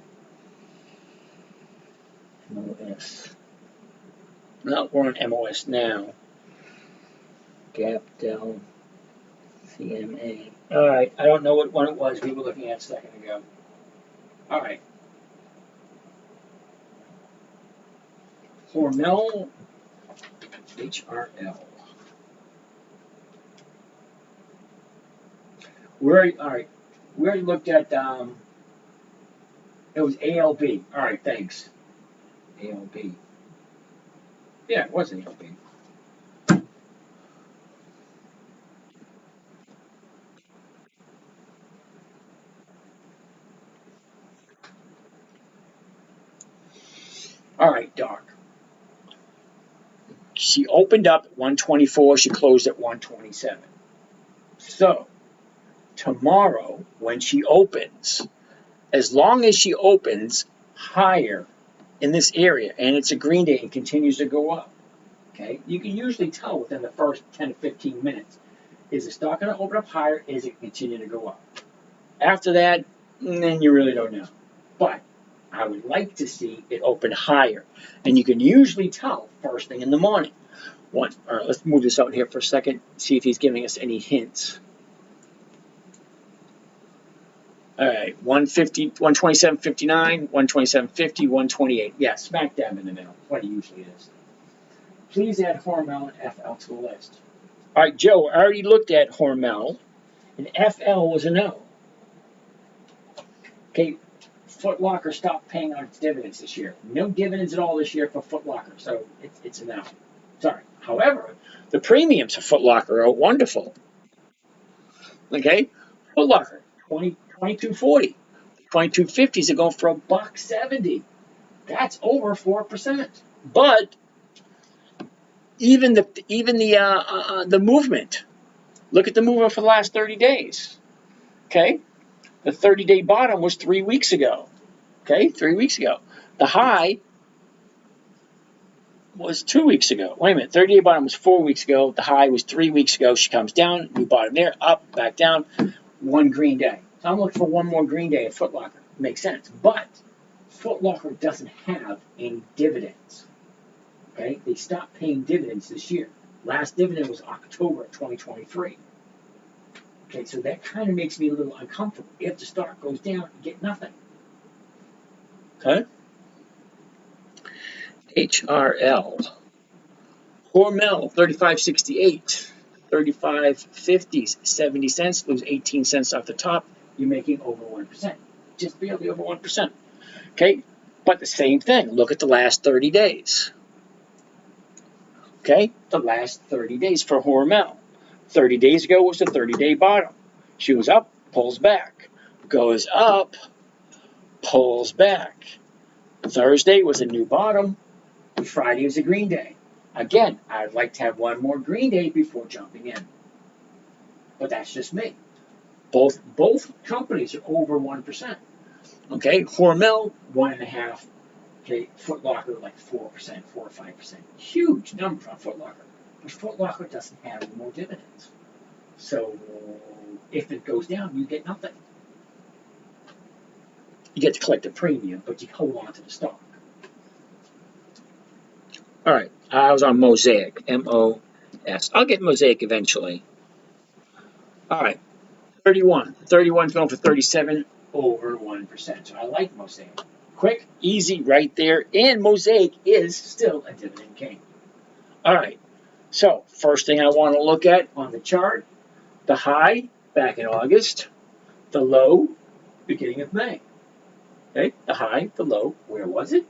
MOS. No, we're on MOS now. Gap, Dell, CMA. All right. I don't know what one it was we were looking at a second ago. All right. Hormel, HRL. All right. We already looked at, it was ALB. All right, thanks. ALB. Yeah, it was ALB. All right, Doc. She opened up at 124. She closed at 127. So, tomorrow, when she opens, as long as she opens higher in this area, and it's a green day and continues to go up, okay, you can usually tell within the first 10 to 15 minutes, is the stock going to open up higher? Is it continue to go up? After that, then you really don't know. But I would like to see it open higher. And you can usually tell first thing in the morning. All right, let's move this out here for a second, see if he's giving us any hints. All right, 150, 127.59, 127.50, 128. Yeah, smack dab in the middle, what it usually is. Please add Hormel and FL to the list. All right, Joe, I already looked at Hormel, and FL was a no. Okay, Foot Locker stopped paying on its dividends this year. No dividends at all this year for Foot Locker, so it's a no. Sorry. However, the premiums for Foot Locker are wonderful. Okay, Foot Locker, 22.40. 22.50s are going for $1.70. That's over 4%. But even the movement. Look at the movement for the last 30 days. Okay, the 30-day bottom was 3 weeks ago. Okay, 3 weeks ago. The high was 2 weeks ago. Wait a minute, 30-day bottom was 4 weeks ago. The high was 3 weeks ago. She comes down, new bottom there, up, back down. one green day. So I'm looking for one more green day at Foot Locker. Makes sense. But Foot Locker doesn't have any dividends. Okay? They stopped paying dividends this year. Last dividend was October of 2023. Okay, so that kind of makes me a little uncomfortable. If the stock goes down, you get nothing. Okay? HRL. Hormel, 35.68. 35.50s, 70 cents. Lose 18 cents off the top. You're making over 1%. Just barely over 1%. Okay? But the same thing. Look at the last 30 days. Okay? The last 30 days for Hormel. 30 days ago was the 30-day bottom. She was up, pulls back. Goes up, pulls back. Thursday was a new bottom. Friday was a green day. Again, I'd like to have one more green day before jumping in. But that's just me. Both companies are over 1%. Okay, Hormel, 1.5%. Okay, Foot Locker, like 4%, 4 or 5%. Huge number on Foot Locker. But Foot Locker doesn't have any more dividends. So if it goes down, you get nothing. You get to collect a premium, but you hold on to the stock. All right, I was on Mosaic, M-O-S. I'll get Mosaic eventually. All right, 31. 31's going for 37, over 1%. So I like Mosaic. Quick, easy, right there. And Mosaic is still a dividend king. All right, so first thing I want to look at on the chart, the high back in August, the low beginning of May. Okay, the high, the low, where was it?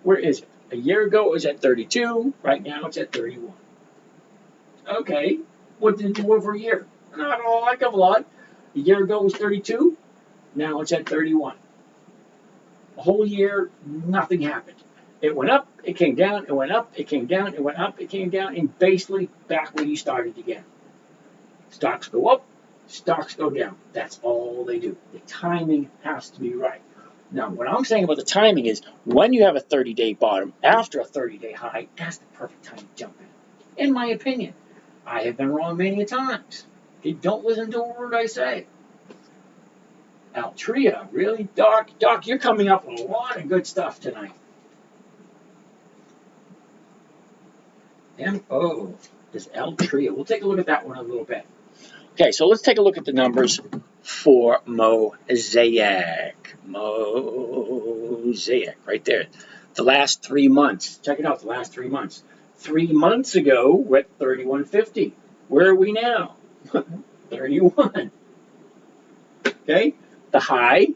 Where is it? A year ago it was at 32, right now it's at 31. Okay, what did it do over a year? Not a heck of a lot. A year ago it was 32, now it's at 31. A whole year, nothing happened. It went up, it came down, it went up, it came down, it went up, it came down, and basically back where you started again. Stocks go up, stocks go down. That's all they do. The timing has to be right. Now, what I'm saying about the timing is when you have a 30-day bottom after a 30-day high, that's the perfect time to jump in my opinion. I have been wrong many a times. Okay, don't listen to a word I say. Altria, really? Doc, you're coming up with a lot of good stuff tonight. M-O is Altria. We'll take a look at that one a little bit. Okay, so let's take a look at the numbers for Mosaic. Mosaic, right there. The last 3 months. Check it out, the last 3 months. 3 months ago, we're at 31.50. Where are we now? 31. Okay, the high,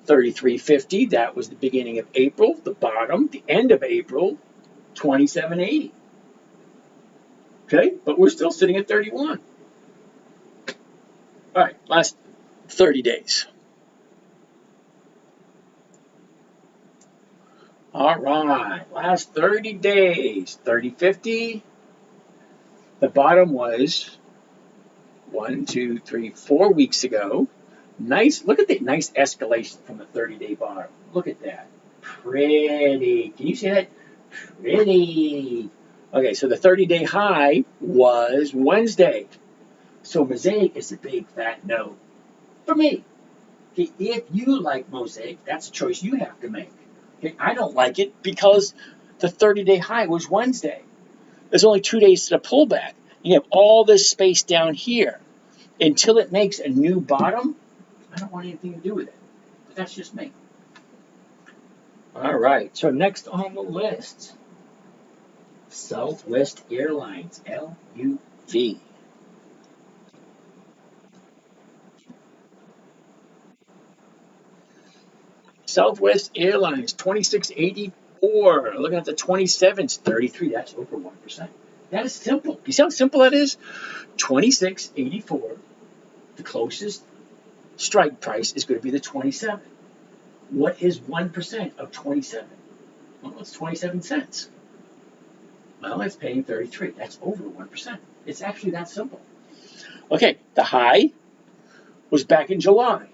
33.50. That was the beginning of April. The bottom, the end of April, 27.80. Okay, but we're still sitting at 31. All right, last 30 days. All right, last 30 days, 30.50. The bottom was 1, 2, 3, 4 weeks ago. Nice, look at the nice escalation from the 30-day bottom. Look at that. Pretty. Can you see that? Pretty. Okay, so the 30-day high was Wednesday. So Mosaic is a big fat no for me. Okay, if you like Mosaic, that's a choice you have to make. Okay, I don't like it because the 30-day high was Wednesday. There's only 2 days to the pullback. You have all this space down here. Until it makes a new bottom, I don't want anything to do with it. But that's just me. All right, so next on the list, Southwest Airlines, LUV. Southwest Airlines, 26.84. Looking at the 27s, 33. That's over 1%. That is simple. You see how simple that is? 26.84. The closest strike price is going to be the 27. What is 1% of 27? Well, it's 27 cents. Well, it's paying 33. That's over 1%. It's actually that simple. Okay, the high was back in July.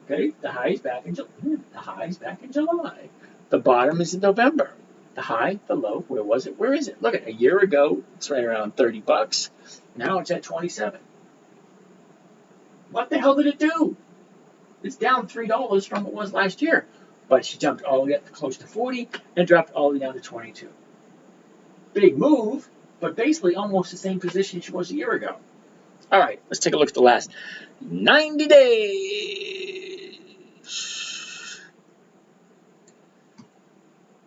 Okay, the high is back in July. The high is back in July. The bottom is in November. The high, the low, where was it? Where is it? Look at a year ago, it's right around $30. Now it's at 27. What the hell did it do? It's down $3 from what it was last year. But she jumped all the way up to close to 40 and dropped all the way down to 22. Big move, but basically almost the same position she was a year ago. All right, let's take a look at the last 90 days.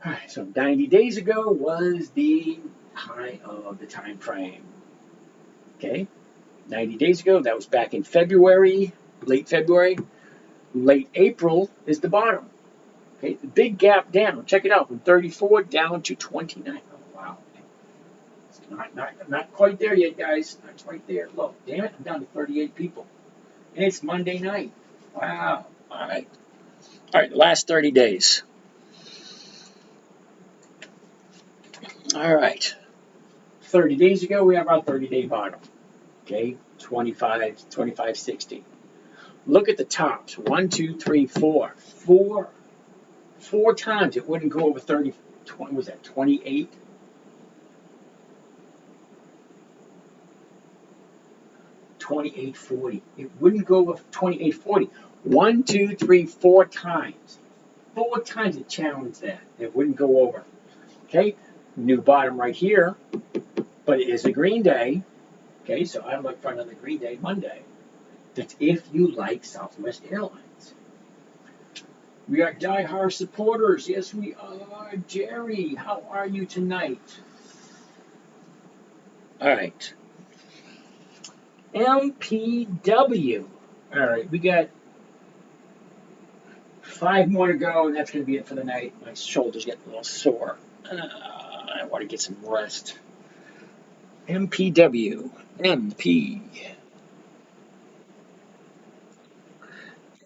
All right, so 90 days ago was the high of the time frame. Okay, 90 days ago, that was back in February, late February. Late April is the bottom. Okay, the big gap down. Check it out, from 34 down to 29. Oh, wow. It's not quite there yet, guys. Not quite there. Look, damn it, I'm down to 38 people. And it's Monday night. Wow. All right. All right, the last 30 days. All right. 30 days ago, we have our 30-day bottom. Okay, 25.60. Look at the tops. 1, 2, 3, 4. Four times it wouldn't go over 30. 20, was that 28? 28.40. It wouldn't go over 28.40. 1, 2, 3, 4 times. 4 times it challenged that. It wouldn't go over. Okay, new bottom right here, but it is a green day. Okay, so I look for another green day Monday. That's if you like Southwest Airlines. We are die-hard supporters. Yes, we are. Jerry, how are you tonight? All right. MPW. All right, we got 5 more to go, and that's going to be it for the night. My shoulder's getting a little sore. I want to get some rest. MPW.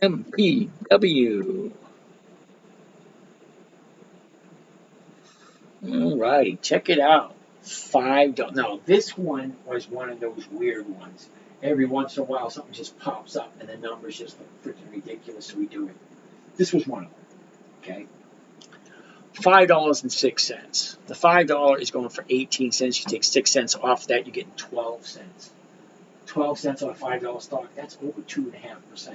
MPW. All righty, check it out. $5. Now, this one was one of those weird ones. Every once in a while, something just pops up, and the numbers just look freaking ridiculous, so we do it. This was one of them. Okay. $5.06. The $5 is going for 18 cents. You take 6 cents off that, you're getting 12 cents. 12 cents on a $5 stock, that's over 2.5%.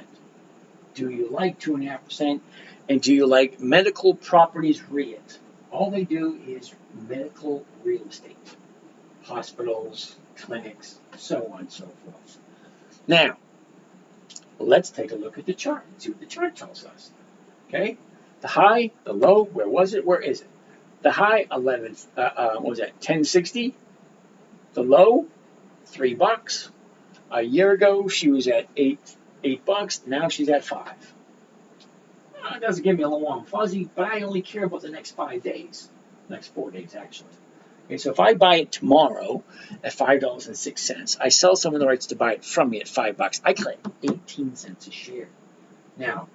Do you like 2.5%? And do you like Medical Properties REIT? All they do is medical real estate. Hospitals, clinics, so on and so forth. Now, let's take a look at the chart and see what the chart tells us. Okay? The high, the low, where was it? Where is it? The high, 11, what was that, 1060? The low, $3. A year ago, she was at $8. Now she's at $5. It doesn't give me a little warm fuzzy, but I only care about the next 5 days. Next 4 days, actually. Okay, so if I buy it tomorrow at $5.06, I sell someone the rights to buy it from me at $5. I collect 18 cents a share. Now,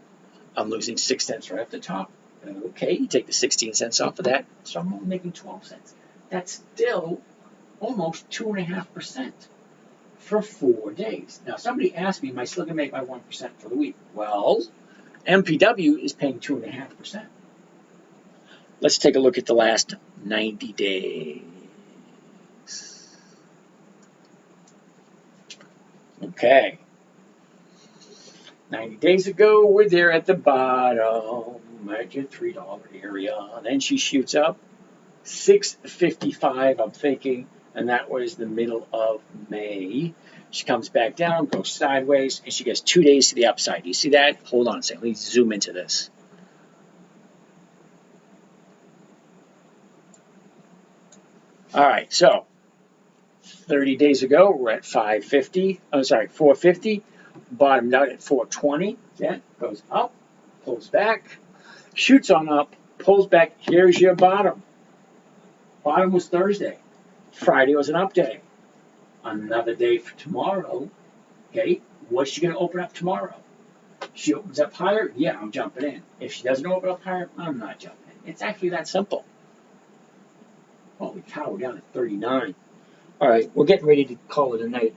I'm losing 6 cents right off the top. Okay, you take the 16 cents off of that, so I'm only making 12 cents. That's still almost 2.5% for 4 days. Now, somebody asked me, am I still going to make my 1% for the week? Well, MPW is paying 2.5%. Let's take a look at the last 90 days. Okay. 90 days ago, we're there at the bottom, at your $3 area. Then she shoots up, $6.55, I'm thinking, and that was the middle of May. She comes back down, goes sideways, and she gets 2 days to the upside. Do you see that? Hold on a second. Let me zoom into this. All right, so 30 days ago, we're at 450, bottomed out at 420. Yeah, goes up, pulls back, shoots on up, pulls back. Here's your bottom. Bottom was Thursday. Friday was an up day. Another day for tomorrow. Okay, what's she going to open up tomorrow? She opens up higher, yeah, I'm jumping in. If she doesn't open up higher, I'm not jumping in. It's actually that simple. Holy cow, we're down at 39. All right, we're getting ready to call it a night.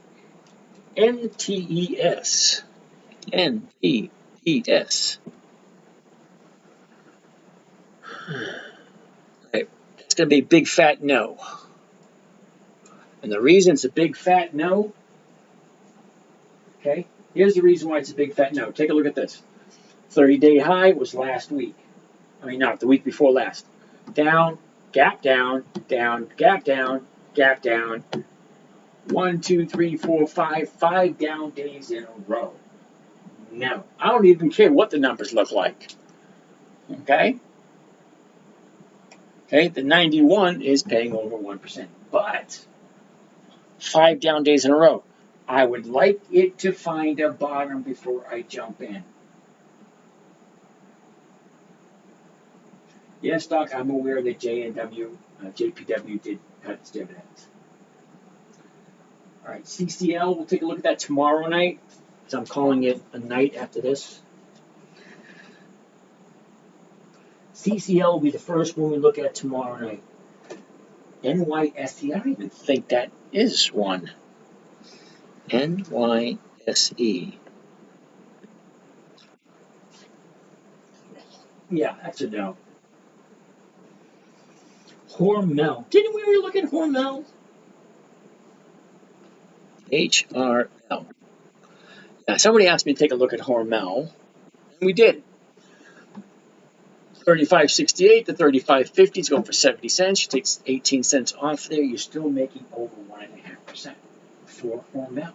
NTES. NTES. Right. It's going to be a big fat no. And the reason it's a big fat no, okay, Here's the reason why it's a big fat no. Take a look at this. 30-day high was last week. I mean, not the week before last. Down, gap down, down, gap down, gap down. 1, 2, 3, 4, 5 down days in a row. No, I don't even care what the numbers look like. Okay? Okay, the 91 is paying over 1%. But 5 down days in a row. I would like it to find a bottom before I jump in. Yes, Doc, I'm aware that JPW did cut its dividends. All right, CCL, we'll take a look at that tomorrow night. So I'm calling it a night after this. CCL will be the first one we look at tomorrow night. NYSE, I don't even think that is one. NYSE. Yeah, that's a no. Hormel. Didn't we look at Hormel? HRL. Now, somebody asked me to take a look at Hormel, and we did. 35.68 to 35.50 is going for 70 cents. You take 18 cents off there, you're still making over 1.5% for Hormel.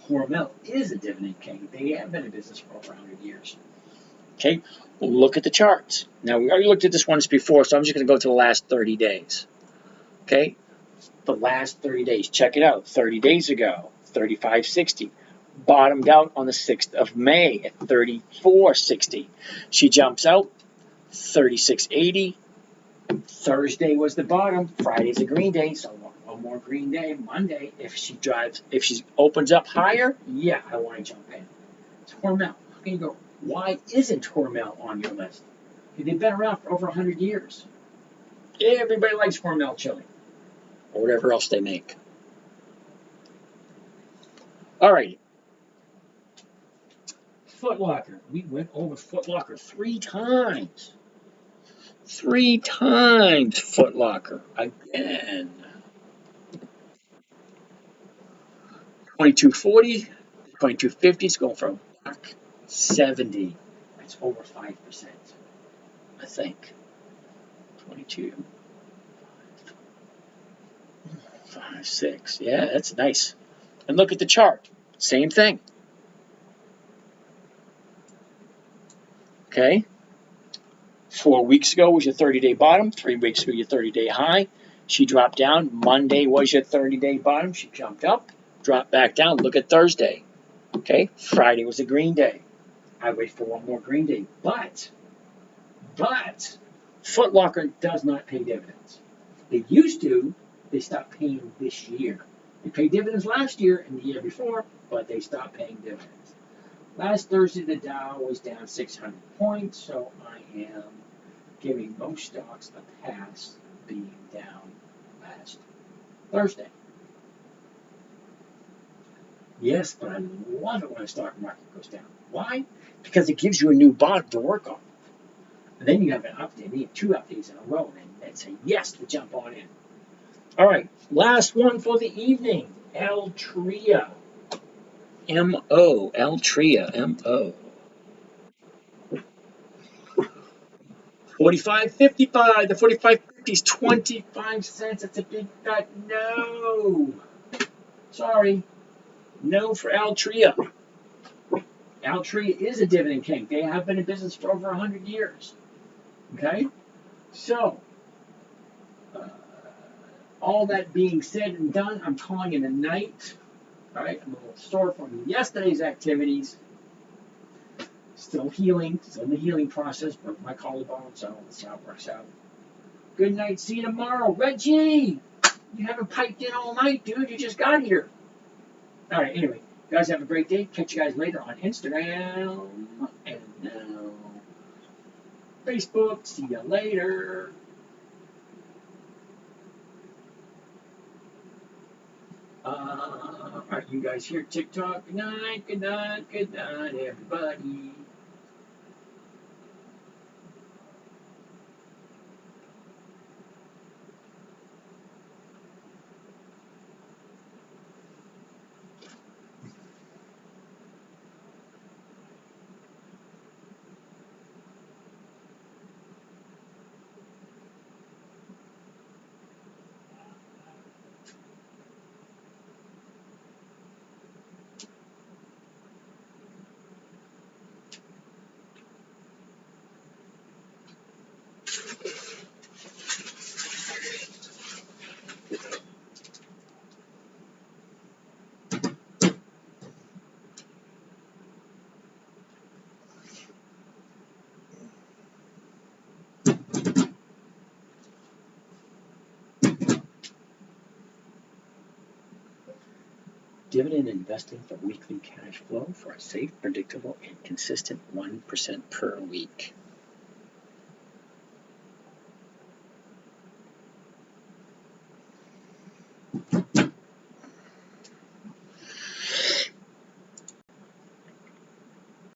Hormel is a dividend king. They have been in business for over 100 years. Okay, we'll look at the charts. Now, we already looked at this once before, so I'm just going to go to the last 30 days. Okay, the last 30 days. Check it out. 30 days ago, 35.60. Bottomed out on the 6th of May at 34.60. She jumps out, 36.80. Thursday was the bottom. Friday's a green day, so one more green day. Monday, if she opens up higher, yeah, I want to jump in. It's Hormel. How can you go, why isn't Hormel on your list? They've been around for over 100 years. Everybody likes Hormel chili, or whatever else they make. All right. Foot Locker. We went over Foot Locker 3 times. 3 times Foot Locker. Again. 22.40, 22.50 is going for $1.70. That's over 5%, I think. 22, 5, 6. Yeah, that's nice. And look at the chart. Same thing. Okay. 4 weeks ago was your 30-day bottom. 3 weeks ago, your 30-day high. She dropped down. Monday was your 30-day bottom. She jumped up, dropped back down. Look at Thursday. Okay. Friday was a green day. I wait for one more green day. But Foot Locker does not pay dividends. They used to. They stopped paying this year. They paid dividends last year and the year before, but they stopped paying dividends. Last Thursday, the Dow was down 600 points, so I am giving most stocks a pass being down last Thursday. Yes, but I love it when the stock market goes down. Why? Because it gives you a new bottom to work on. And then you have an update. You have 2 updates in a row, and say yes to jump on in. All right, last one for the evening. Altria. M-O. Altria. M-O. 45.55. The 45.50 is 25 cents. That's a big fat no. Sorry. No for Altria. Altria is a dividend king. They have been in business for over 100 years. Okay? So, all that being said and done, I'm calling it a night. All right? I'm a little sore from yesterday's activities. Still healing. Still in the healing process. Broke my collarbone, so let's see how it works out. Good night. See you tomorrow. Reggie! You haven't piped in all night, dude. You just got here. All right, anyway. You guys have a great day. Catch you guys later on Instagram. And now Facebook. See you later. All right, you guys here, TikTok. Good night, good night, good night, everybody. Dividend investing for weekly cash flow for a safe, predictable, and consistent 1% per week.